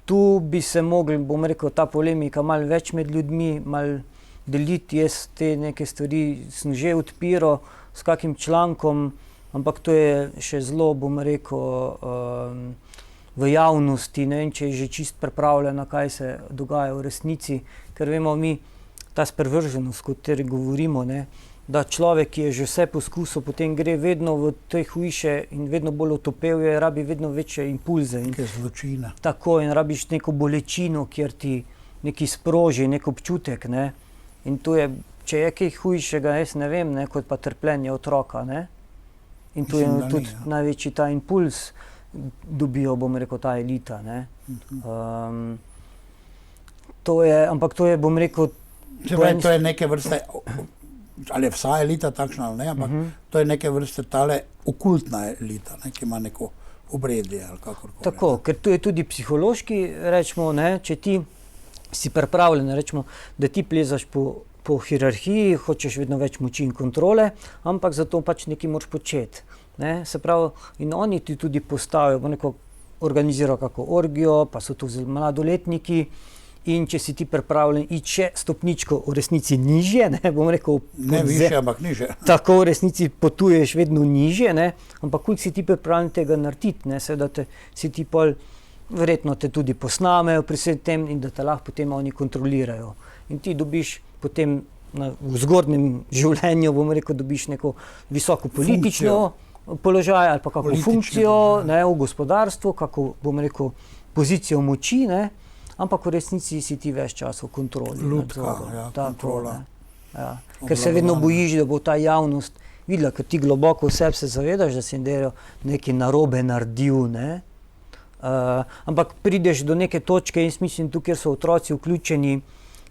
tu bi se mogli, bom rekel, ta polemika malo več med ljudmi, malo deliti. Jaz te neke stvari sem že odpiral s kakim člankom, ampak to je še zelo, bom rekel, v javnosti, ne vem, če je že čist pripravljeno, kaj se dogaja v resnici, ker vemo mi, ta sprevrženost, o kateri govorimo, ne, da človek, ki je že vse poskusil, potem gre vedno v te hujše in vedno bolj otopel, rabi vedno večje impulze. Neke zločine. Tako, in rabiš neko bolečino, kjer ti neki sproži, nek občutek, ne. In tu je, če je kaj hujšega, jaz ne vem, ne, kot pa trpljenje otroka, ne. In tu je tudi največji ta impuls dobijo, bom rekel, ta elita, ne. To je, ampak to je, bom rekel, to je neke vrste, ali je vsa elita takšna ali ne, ampak to je neke vrste tale okultna elita, ne, ki ima neko obredje ali kakorkoli. Tako, ker tu je tudi psihološki, rečemo, ne, če ti si pripravljen, rečemo, da ti plezaš po hierarhiji, hočeš vedno več moči in kontrole, ampak zato pač nekaj moraš početi. Ne? Se pravi, in oni ti tudi postavijo, bo neko organizirajo kako orgijo, pa so tu mladoletniki, in če si ti pripravljen iti še stopničko v resnici nižje, ne, bom rekel... Ne više, ampak nižje. Tako v resnici potuješ vedno nižje, ne, ampak koliko si ti pripravljen tega narediti, ne, seveda si ti pol, verjetno te tudi posnamejo pri vsem tem in da te lahko potem oni kontrolirajo. In ti dobiš potem v zgodnjem življenju, bom rekel, dobiš neko visoko politično položaj ali pa kako funkcijo, ne, v gospodarstvu, kako, bom rekel, pozicijo moči, ne, ampak v resnici si ti ves čas v kontroli. Lutka, ja, kontrola. Ja. Ker se vedno bojiš, da bo ta javnost videla, ker ti globoko v sebi se zavedaš, da si nekaj narobe naredil, ne. Ampak prideš do neke točke in mislim tu, kjer so otroci vključeni,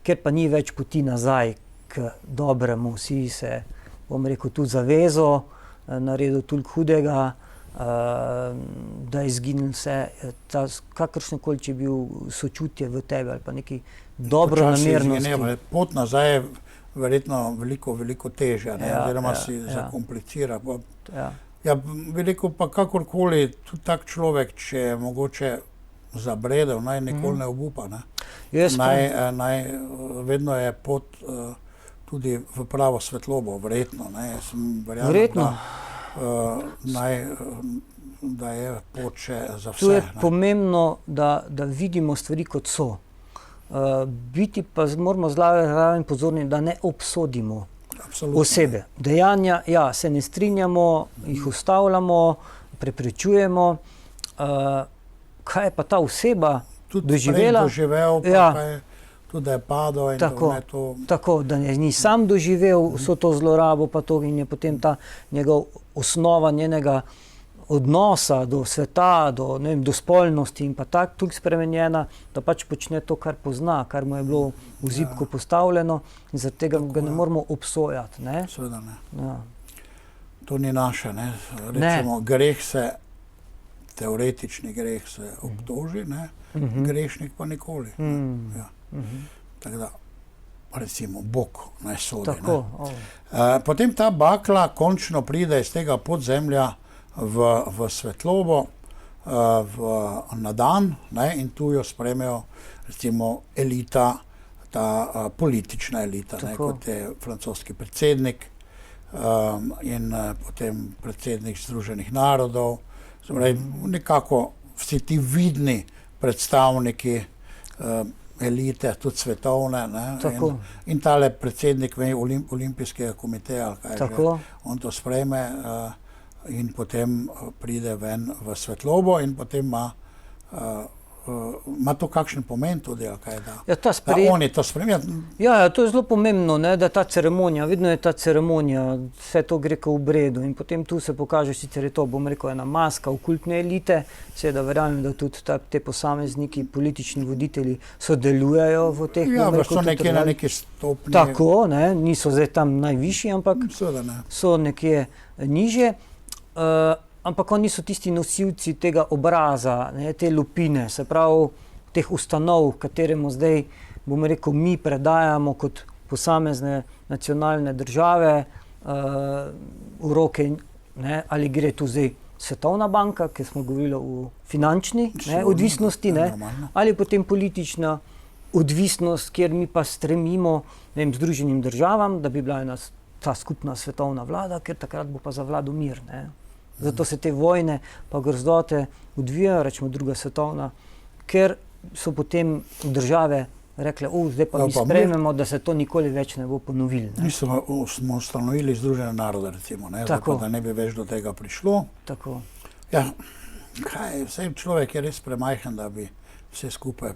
ker pa ni več poti nazaj k dobremu, si se, bom rekel, tu zavezo, naredil toliko hudega, da je izginil vse, kakršnokoli, če je bil sočutje v tebi ali pa neki dobro namernosti. Pot nazaj je verjetno veliko težja, oziroma si zakomplicira. Ja, veliko pa kakorkoli, tudi tak človek, če je mogoče zabredel, naj nikoli ne obupa. Ne? Vedno je pot tudi v pravo svetlobo, verjetno. Ne? Verjetno. Da je pot še za vse. Tu je pomembno, da vidimo stvari kot so. biti pa moramo zraven pozorni, da ne obsodimo Absolutno. osebe. Dejanja, ja, se ne strinjamo, jih ustavljamo, preprečujemo. Kaj je pa ta oseba Tudi doživela? doživel, pa Ja. kaj, tudi da je padel in Tako. da ne to... Tako, da ni sam doživel vso to zlorabo, pa to in je potem ta njegov osnova njenega odnosa do sveta, do, ne vem, do spolnosti in pa tako tudi spremenjena, da pač počne to, kar pozna, kar mu je bilo v zibko postavljeno in zaradi tega ga ne moramo obsojati. Ne? Seveda ne. Ja. To ni naše, ne. Recimo, greh se, teoretični greh se obtoži, ne. Grešnik pa nikoli. Ja. Tako da, recimo, Bog naj sodi. Tako. Potem ta bakla končno pride iz tega podzemlja v svetlobo, na dan, ne, in tu jo sprejmejo recimo elita, ta politična elita, ne, kot je francoski predsednik in potem predsednik Združenih narodov, nekako vsi ti vidni predstavniki elite, tudi svetovne, ne, in tale predsednik Olimpijskega komiteja, ali kaj že, on to sprejme in potem pride ven v svetlobo in potem ima to kakšen pomen tudi, ali kaj da? Ja, da oni to spremljajo? Ja, to je zelo pomembno, ne, da ta ceremonija, vedno je ta ceremonija, vse to gre v obredu in potem tu se pokaže, sicer je to, bom rekel, ena maska okultne elite, seveda verjamem, da tudi te posamezniki, politični voditelji sodelujejo v teh, ja, so nekje na neki stopni. Tako, ne, niso zdaj tam najvišji, ampak so nekje nižje. Ampak oni so tisti nosilci tega obraza, ne, te lupine, se pravi teh ustanov, kateremu zdaj, bomo rekel, mi predajamo kot posamezne nacionalne države v roke, ne, ali gre tu zdaj Svetovna banka, ki smo govorili o finančni odvisnosti, ne, ali potem politična odvisnost, kjer mi pa stremimo, ne vem, Združenim državam, da bi bila ena ta skupna svetovna vlada, ker takrat bo pa zavladal mir, ne. Zato se te vojne pa grozdote odvijajo, rečemo druga svetovna, ker so potem države rekle, zdaj pa mi sprejmemo, da se to nikoli več ne bo ponovilo. Mi smo ustanovili Združene narode, recimo, ne, zato, da ne bi več do tega prišlo. Tako. Ja, vse človek je res premajhen, da bi vse skupaj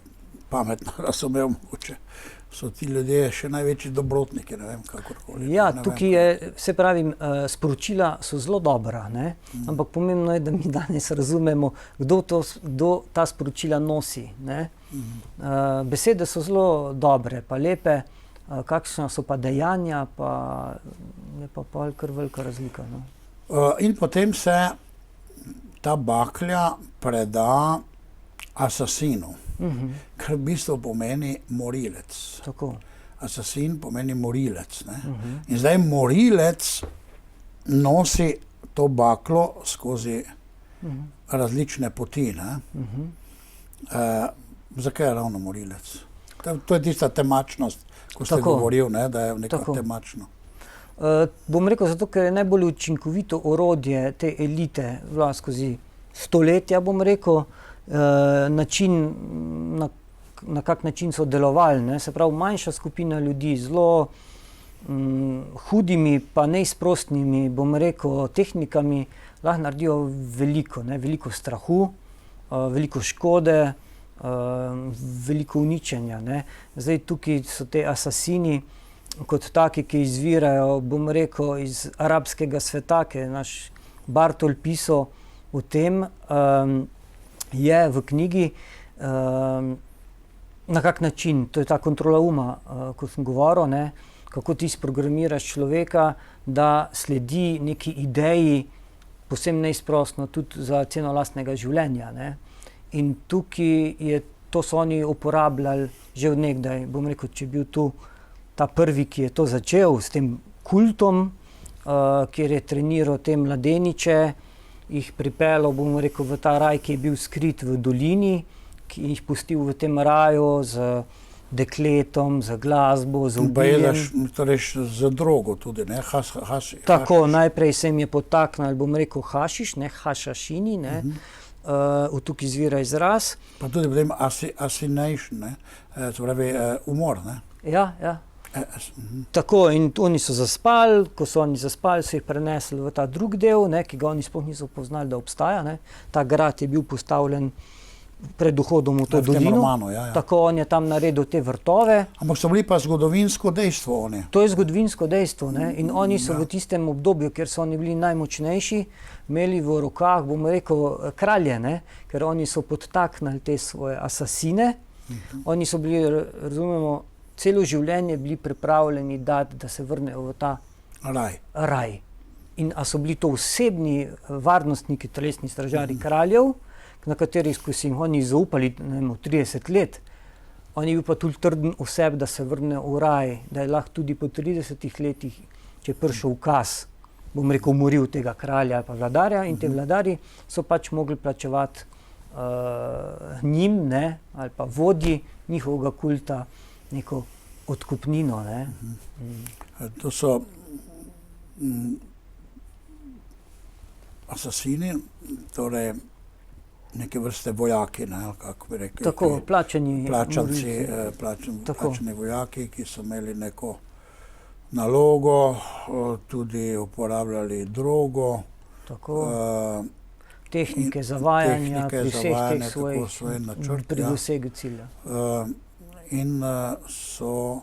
pametno razumel, mogoče. So ti ljudje še največji dobrotniki, ne vem, kakorkoli. Ja, tukaj je, se pravi, sporočila so zelo dobra, ne? Ampak pomembno je, da mi danes razumemo, kdo ta sporočila nosi, ne? Besede so zelo dobre, pa lepe, kakšna so pa dejanja, pa je pa kar velika razlika, no? In potem se ta baklja preda asasinu. Kar v bistvu pomeni morilec. Tako. Asasin pomeni morilec. Ne? In zdaj morilec nosi to baklo skozi različne poti. Zakaj je ravno morilec? To je tista temačnost, ko ste govoril, ne? Da je nekako temačno. Bom rekel, zato ker je najbolj učinkovito orodje te elite bila skozi stoletja, bom rekel, način, na kak način so delovali, ne? Se pravi, manjša skupina ljudi, zelo hudimi pa neizprostnimi, bom rekel, tehnikami lahko naredijo veliko, ne? Veliko strahu, veliko škode, veliko uničenja, ne? Zdaj tukaj so te asasini kot taki, ki izvirajo, bom rekel, iz arabskega sveta, ki je naš Bartol pisal o tem, je v knjigi, na kak način, to je ta kontrola uma, ko sem govoril, ne, kako ti sprogramiraš človeka, da sledi neki ideji, posebno neizprostno tudi za ceno lastnega življenja, ne. In tukaj to so oni uporabljali že od nekdaj, bom rekel, če je bil tu ta prvi, ki je to začel s tem kultom, kjer je treniral te mladeniče, jih pripeljal, bomo rekel, v ta raj, ki je bil skrit v dolini, ki jih pustil v tem raju z dekletom, z glasbo, z ubijem. Torej z drogo tudi, ne? Tako, najprej se jim je potaknil, bom rekel, hašiš, ne, hašašini, ne, od tukaj izvira izraz. Pa tudi potem assassination, ne? Se pravi umor, ne? Ja, ja. Tako, in oni so zaspali, ko so oni zaspali, so jih prenesli v ta drug del, ne, ki ga oni sploh niso poznali, da obstaja. Ne. Ta grad je bil postavljen pred vhodom v to dolino. Romanu, ja. Tako, on je tam naredil te vrtove. Ampak so bili pa zgodovinsko dejstvo oni. To je zgodovinsko dejstvo, ne. In oni so v tistem obdobju, kjer so oni bili najmočnejši, imeli v rokah, bom rekel, kralje, ne, ker oni so podtaknili te svoje asasine. Oni so bili, razumemo, celo življenje bili pripravljeni dati, da se vrnejo v ta raj. In a so bili to osebni varnostniki, telesni stražarji kraljev, na katerih so jim oni zaupali 30 let. On je bil pa tudi trden v sebi, da se vrne v raj, da je lahko tudi po 30 letih, če je prišel ukaz, bom rekel, umoril tega kralja ali pa vladarja, in te vladarji so pač mogli plačevati njim, ne, ali pa vodji njihovega kulta, neko odkupnino. Ne? To so asasini, torej neke vrste vojaki, ne? Kako bi rekel. Tako, plačani vojaki, ki so imeli neko nalogo, tudi uporabljali drogo. Tako. Tehnike zavajanja, pri vseh teh svojih pri dosegu cilja. In so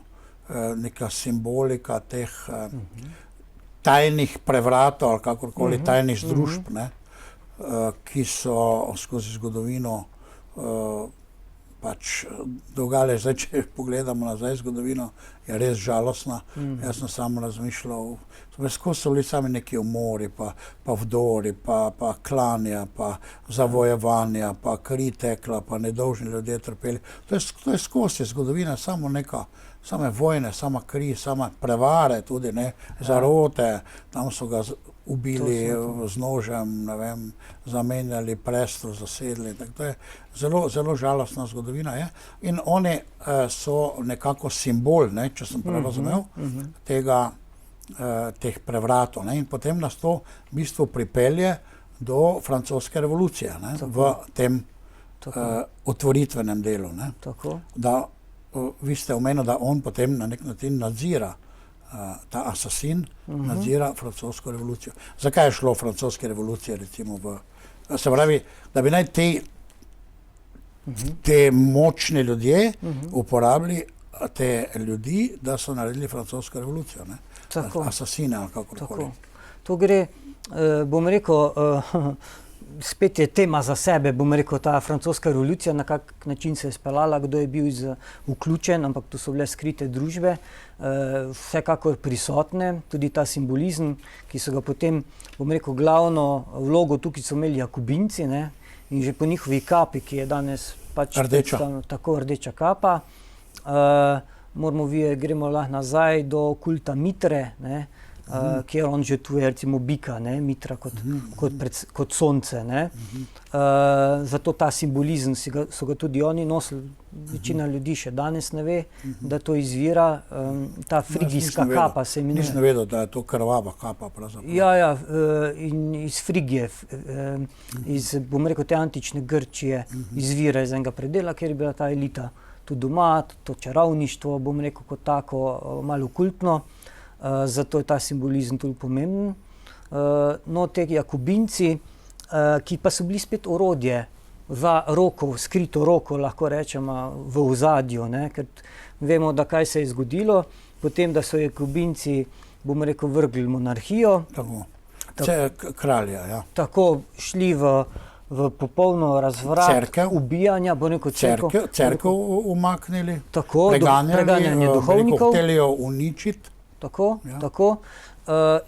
neka simbolika teh tajnih prevratov ali kakorkoli tajnih združb, ne, ki so skozi zgodovino pač dogajale. Zdaj, če pogledamo nazaj zgodovino, je res žalostna. Jaz sem samo razmišljal, skozi so bili sami neki umori, pa vdori, pa klanja, pa zavojevanja, pa kri tekla, pa nedolžni ljudje trpeli. To je skozi zgodovina samo neka, same vojne, sama kri, sama prevare tudi, ne, zarote. Tam so ga ubili z nožem, ne vem, zamenjali prestol, zasedli. To je zelo, zelo žalostna zgodovina. Je. In oni so nekako simbol, ne, če sem prav razumel, teh prevratov. Ne. In potem nas to v bistvu pripelje do francoske revolucije, ne, v tem otvoritvenem delu. Ne. Da, vi ste omenili, da on potem na nek način nadzira, ta asasin nadzira francosko revolucijo. Zakaj je šlo francoske revolucije, recimo se pravi, da bi naj te močni ljudje uporabili te ljudi, da so naredili francosko revolucijo, ne? Asasine ali kakorkoli. To gre, bom rekel, spet je tema za sebe, bom rekel, ta francoska revolucija, na kak način se je speljala, kdo je bil vključen, ampak to so bile skrite družbe, vsekakor prisotne, tudi ta simbolizem, ki so ga potem, bom rekel, glavno vlogo tukaj so imeli Jakobinci, ne, in že po njihovi kapi, ki je danes pač tako rdeča kapa, gremo lahko nazaj do kulta Mitre, ne, kjer on žrtvuje recimo bika, ne, Mitra kot sonce. Ne. Zato ta simbolizem so ga tudi oni nosili, večina ljudi še danes ne ve, da to izvira, ta frigijska kapa se imenuje. Nisem vedel, da je to krvava kapa pravzaprav. Ja, in iz Frigije, bom rekel, te antične Grčije izvira iz enega predela, kjer je bila ta elita tudi doma, to čarovništvo, bom rekel, kot tako, malo okultno. Zato je ta simbolizem tudi pomemben. No, te Jakobinci, ki pa so bili spet orodje za roko, skrito roko, lahko rečemo, v ozadju, ne, ker vemo, da kaj se je zgodilo, potem, da so Jakobinci, bom rekel, vrgli monarhijo. Kralja, ja. Tako šli v popolno razvrat, ubijanja, bo rekel cerkev umaknili, preganjanje duhovnikov. Hotelijo uničiti. Tako.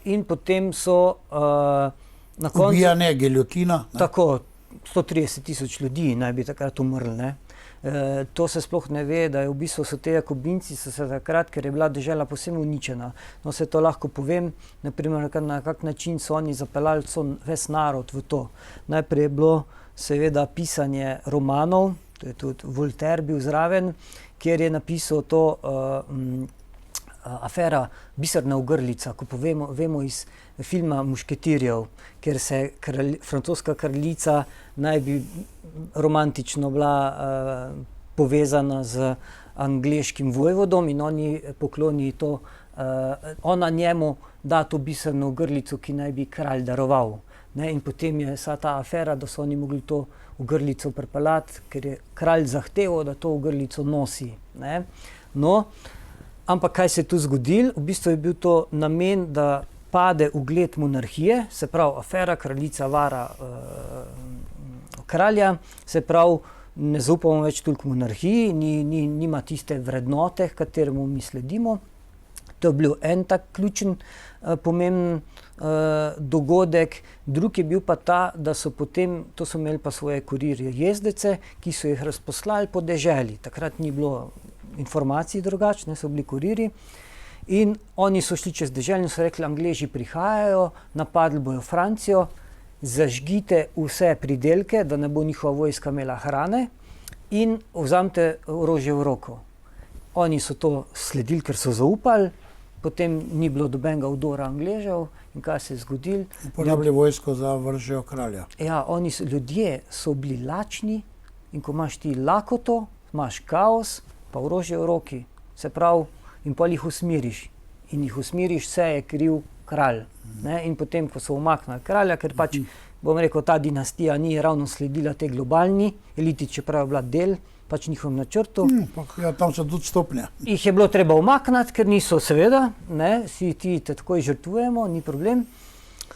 In potem so na koncu... Ubijanje, giljotina. Tako, 130,000 ljudi naj bi takrat umrli, ne. To se sploh ne ve, da je v bistvu so te Jakobinci so se takrat, ker je bila dežela posebno uničena. No, se to lahko povem, naprimer, na kak način so oni zapeljali ves narod v to. Najprej je bilo seveda pisanje romanov, to je tudi Voltaire bil zraven, kjer je napisal to afera Biserna ogrlica, ko vemo iz filma Mušketirjev, kjer se francoska kraljica naj bi romantično bila povezana z angleškim vojvodom in oni pokloni to, ona njemu da to biserno ogrlico, ki naj bi kralj daroval. Ne, in potem je vsa ta afera, da so oni mogli to ogrlico pripeljati, ker je kralj zahteval, da to ogrlico nosi. Ne. No, ampak kaj se je tu zgodilo? V bistvu je bil to namen, da pade ugled monarhije, se pravi afera, kraljica vara kralja, se pravi ne zaupamo več toliko monarhiji, nima tiste vrednote, kateremu mi sledimo. To je bil en tak ključen, pomemben dogodek. Drug je bil pa ta, da so potem, to so imeli pa svoje kurirje jezdece, ki so jih razposlali po deželi. Takrat ni bilo informacij drugačne, so bili kuriri. In oni so šli čez deželo in so rekli, Angleži prihajajo, napadli bojo Francijo, zažgite vse pridelke, da ne bo njihova vojska imela hrane in vzamite orožje v roko. Oni so to sledili, ker so zaupali, potem ni bilo dobenega vdora Angležev in kaj se je zgodilo? Uporabili vojsko za vržejo kralja. Ja, ljudje so bili lačni in ko imaš ti lakoto, imaš kaos, pa orožje v roki, se pravi, in pol jih usmiriš. In jih usmiriš, vse je kriv kralj. Ne? In potem, ko so umaknili kralja, ker pač, bom rekel, ta dinastija ni ravno sledila te globalni eliti, čeprav je bila del pač njihovem načrtu. Ja, tam so tudi stopnje. Jih je bilo treba umakniti, ker niso seveda, ne, si ti te takoj žrtvujemo, ni problem.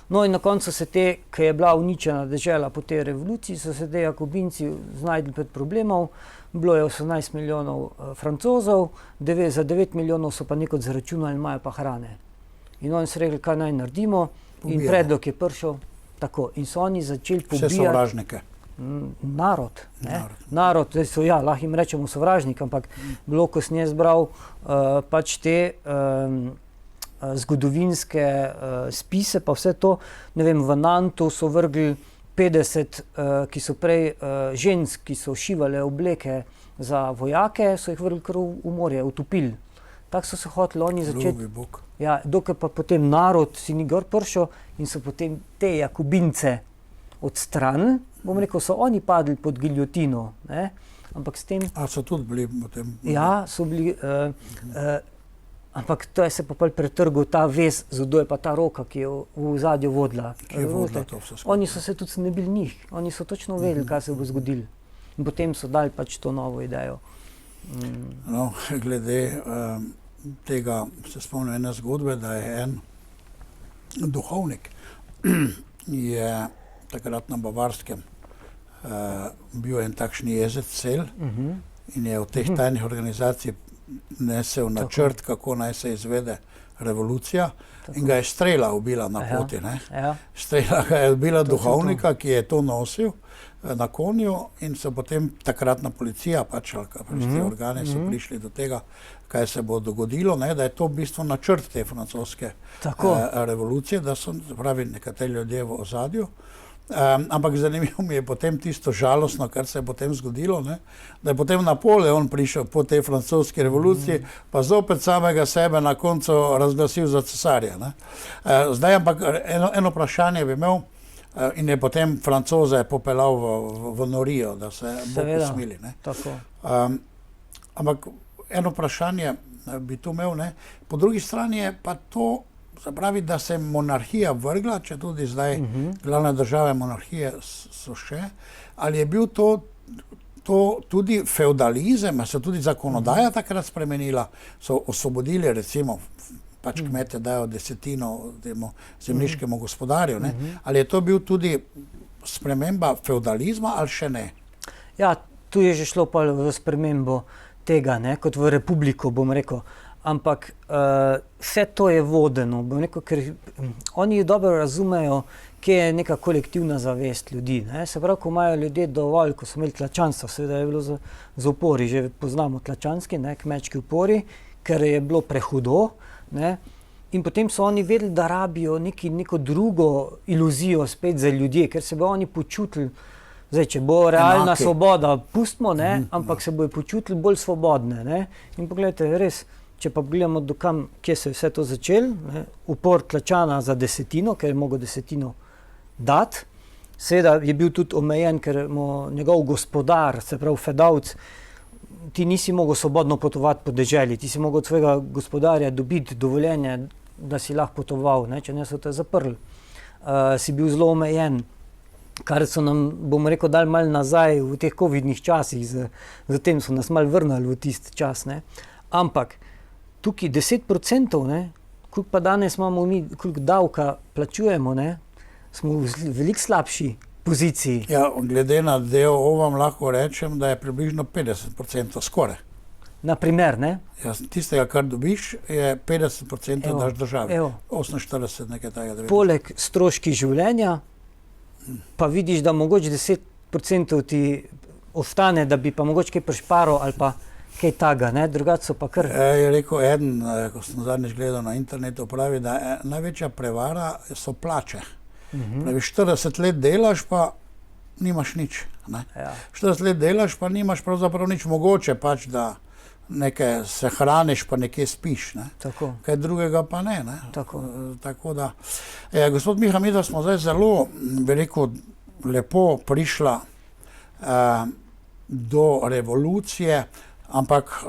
No in na koncu se te, ki je bila uničena dežela po tej revoluciji, so se te Jakobinci znajdli pred problemov. Bilo je 18 milijonov Francozov, za 9 milijonov so pa nekod zaračunali, imajo pa hrane. In oni so rekli, kaj naj naredimo, in predlog je prišel tako. In so oni začeli pobijati. Vse sovražnike. Narod. Narod, so, ja, lahko jim rečemo sovražnik, ampak bilo, ko sem jaz bral pač te zgodovinske spise, pa vse to, ne vem, v Nantu so vrgli 50, ki so prej žensk, ki so šivale obleke za vojake, so jih vrgli kar v morje, utopili. Tako so se hoteli oni začeti. Ja, dokaj pa potem narod si ni gor prišel in so potem te Jakobince odstranili, bom rekel, so oni padli pod giljotino, ne? Ampak s tem... A so tudi bili potem... Ja, so bili... Ampak to je se pa pretrgal ta vez, zato je pa ta roka, ki je v ozadju vodila. Ki je vodila to vse skupaj. Oni so se tudi snebili njih, oni so točno vedeli, kaj se bo zgodilo. In potem so dali pač to novo idejo. No, glede tega se spomnim ene zgodbe, da je en duhovnik je takrat na Bavarskem bil en takšni jezec cel in je v teh tajnih organizacij nesel načrt, kako naj se izvede revolucija in ga je strela ubila na poti. Strela ga je ubila duhovnika, ki je to nosil na konju in so potem takratna policija, pač policijski organi so prišli do tega, kaj se bo dogodilo, ne, da je to v bistvu načrt te francoske revolucije, da so pravi nekateri ljudje v ozadju. Ampak zanimivo mi je potem tisto žalostno, kar se je potem zgodilo, ne, da je potem Napoleon prišel po tej francoski revoluciji, pa zopet samega sebe na koncu razglasil za cesarja. Ne. Zdaj ampak eno vprašanje bi imel in je potem Francoze popeljal v norijo, da se bo posmili. Ampak eno vprašanje bi tu imel, ne. Po drugi strani je pa to, se pravi, da se je monarhija vrgla, če tudi zdaj glavne države monarhije so še, ali je bil to tudi feudalizem, se tudi zakonodaja takrat spremenila, so osvobodili recimo, pač kmete dajo desetino temu zemljiškemu gospodarju, ne? Ali je to bil tudi sprememba feudalizma ali še ne? Ja, tu je že šlo pa v spremembo tega, ne, kot v republiko, bom rekel. Ampak vse to je vodeno, bom rekel, ker oni dobro razumejo, kje je neka kolektivna zavest ljudi. Ne? Se pravi, ko imajo ljudje dovolj, ko so imeli tlačanstvo, seveda je bilo za upori, že poznamo tlačanski, ne, kmečki upori, ker je bilo prehudo. Ne? In potem so oni vedeli, da rabijo neko drugo iluzijo spet za ljudje, ker se bo oni počutili, zdaj, če bo realna svoboda, pustimo, ne? Ampak se bojo počutili bolj svobodne. Ne? In pogledajte, res, če pa pogledamo dokam, kje se je vse to začelo, ne, upor Tlačana za desetino, ker je mogel desetino dati. Seveda je bil tudi omejen, ker mu njegov gospodar, se pravi fedavc, ti nisi mogel svobodno potovati po deželi, ti si mogel od svojega gospodarja dobiti dovoljenje, da si lahko potoval, ne, če ne so te zaprli. Si bil zelo omejen, kar so nam, bom rekel, dali malo nazaj v teh covidnih časih, zatem so nas malo vrnili v tisti čas, ne. Ampak tukaj 10%, ne, koliko pa danes imamo mi, koliko davka plačujemo, ne, smo v veliko slabši poziciji. Ja, glede na DOO vam lahko rečem, da je približno 50% skoraj. Na primer, ne? Ja, tistega, kar dobiš, je 50% daš državi. Evo. 48, nekaj takega. Poleg stroški življenja, pa vidiš, da mogoče 10% ti ostane, da bi pa mogoče kaj prišparal ali pa kaj taga, ne? Drugače so pa kar... Je rekel eden, ko sem zadnjič gledal na internetu, pravi, da največja prevara so plače. Pravi, 40 let delaš, pa nimaš nič. Ne? Ja. 40 let delaš, pa nimaš pravzaprav nič, mogoče pač, da nekaj se hraniš, pa nekje spiš. Ne? Tako. Kaj drugega pa ne. Tako. Tako da, gospod Miha, mi da smo zdaj zelo, veliko lepo prišla do revolucije, ampak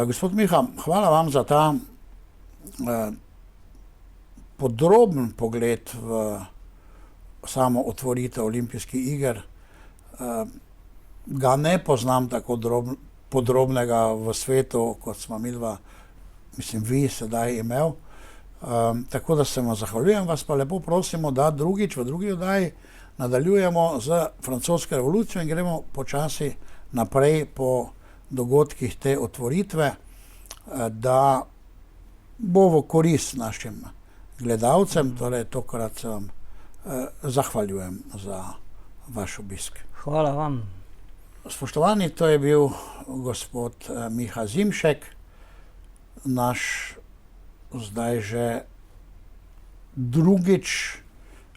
gospod Miha, hvala vam za ta podroben pogled v samo otvoritev olimpijskih iger. Ga ne poznam tako podrobnega v svetu, kot smo midva, mislim, vi sedaj imel. Tako da se vam zahvaljujem, vas pa lepo prosimo, da drugič v drugi oddaji nadaljujemo z francosko revolucijo in gremo počasi naprej po dogodkih te otvoritve, da bo v korist našim gledalcem, torej tokrat se vam zahvaljujem za vaš obisk. Hvala vam. Spoštovani, to je bil gospod Miha Zimšek, naš zdaj že drugič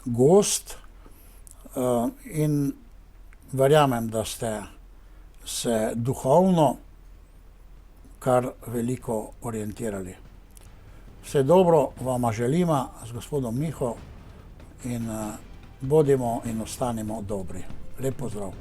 gost in verjamem, da ste se duhovno kar veliko orientirali. Vse dobro vama želima z gospodom Miho in bodimo in ostanimo dobri. Lep pozdrav.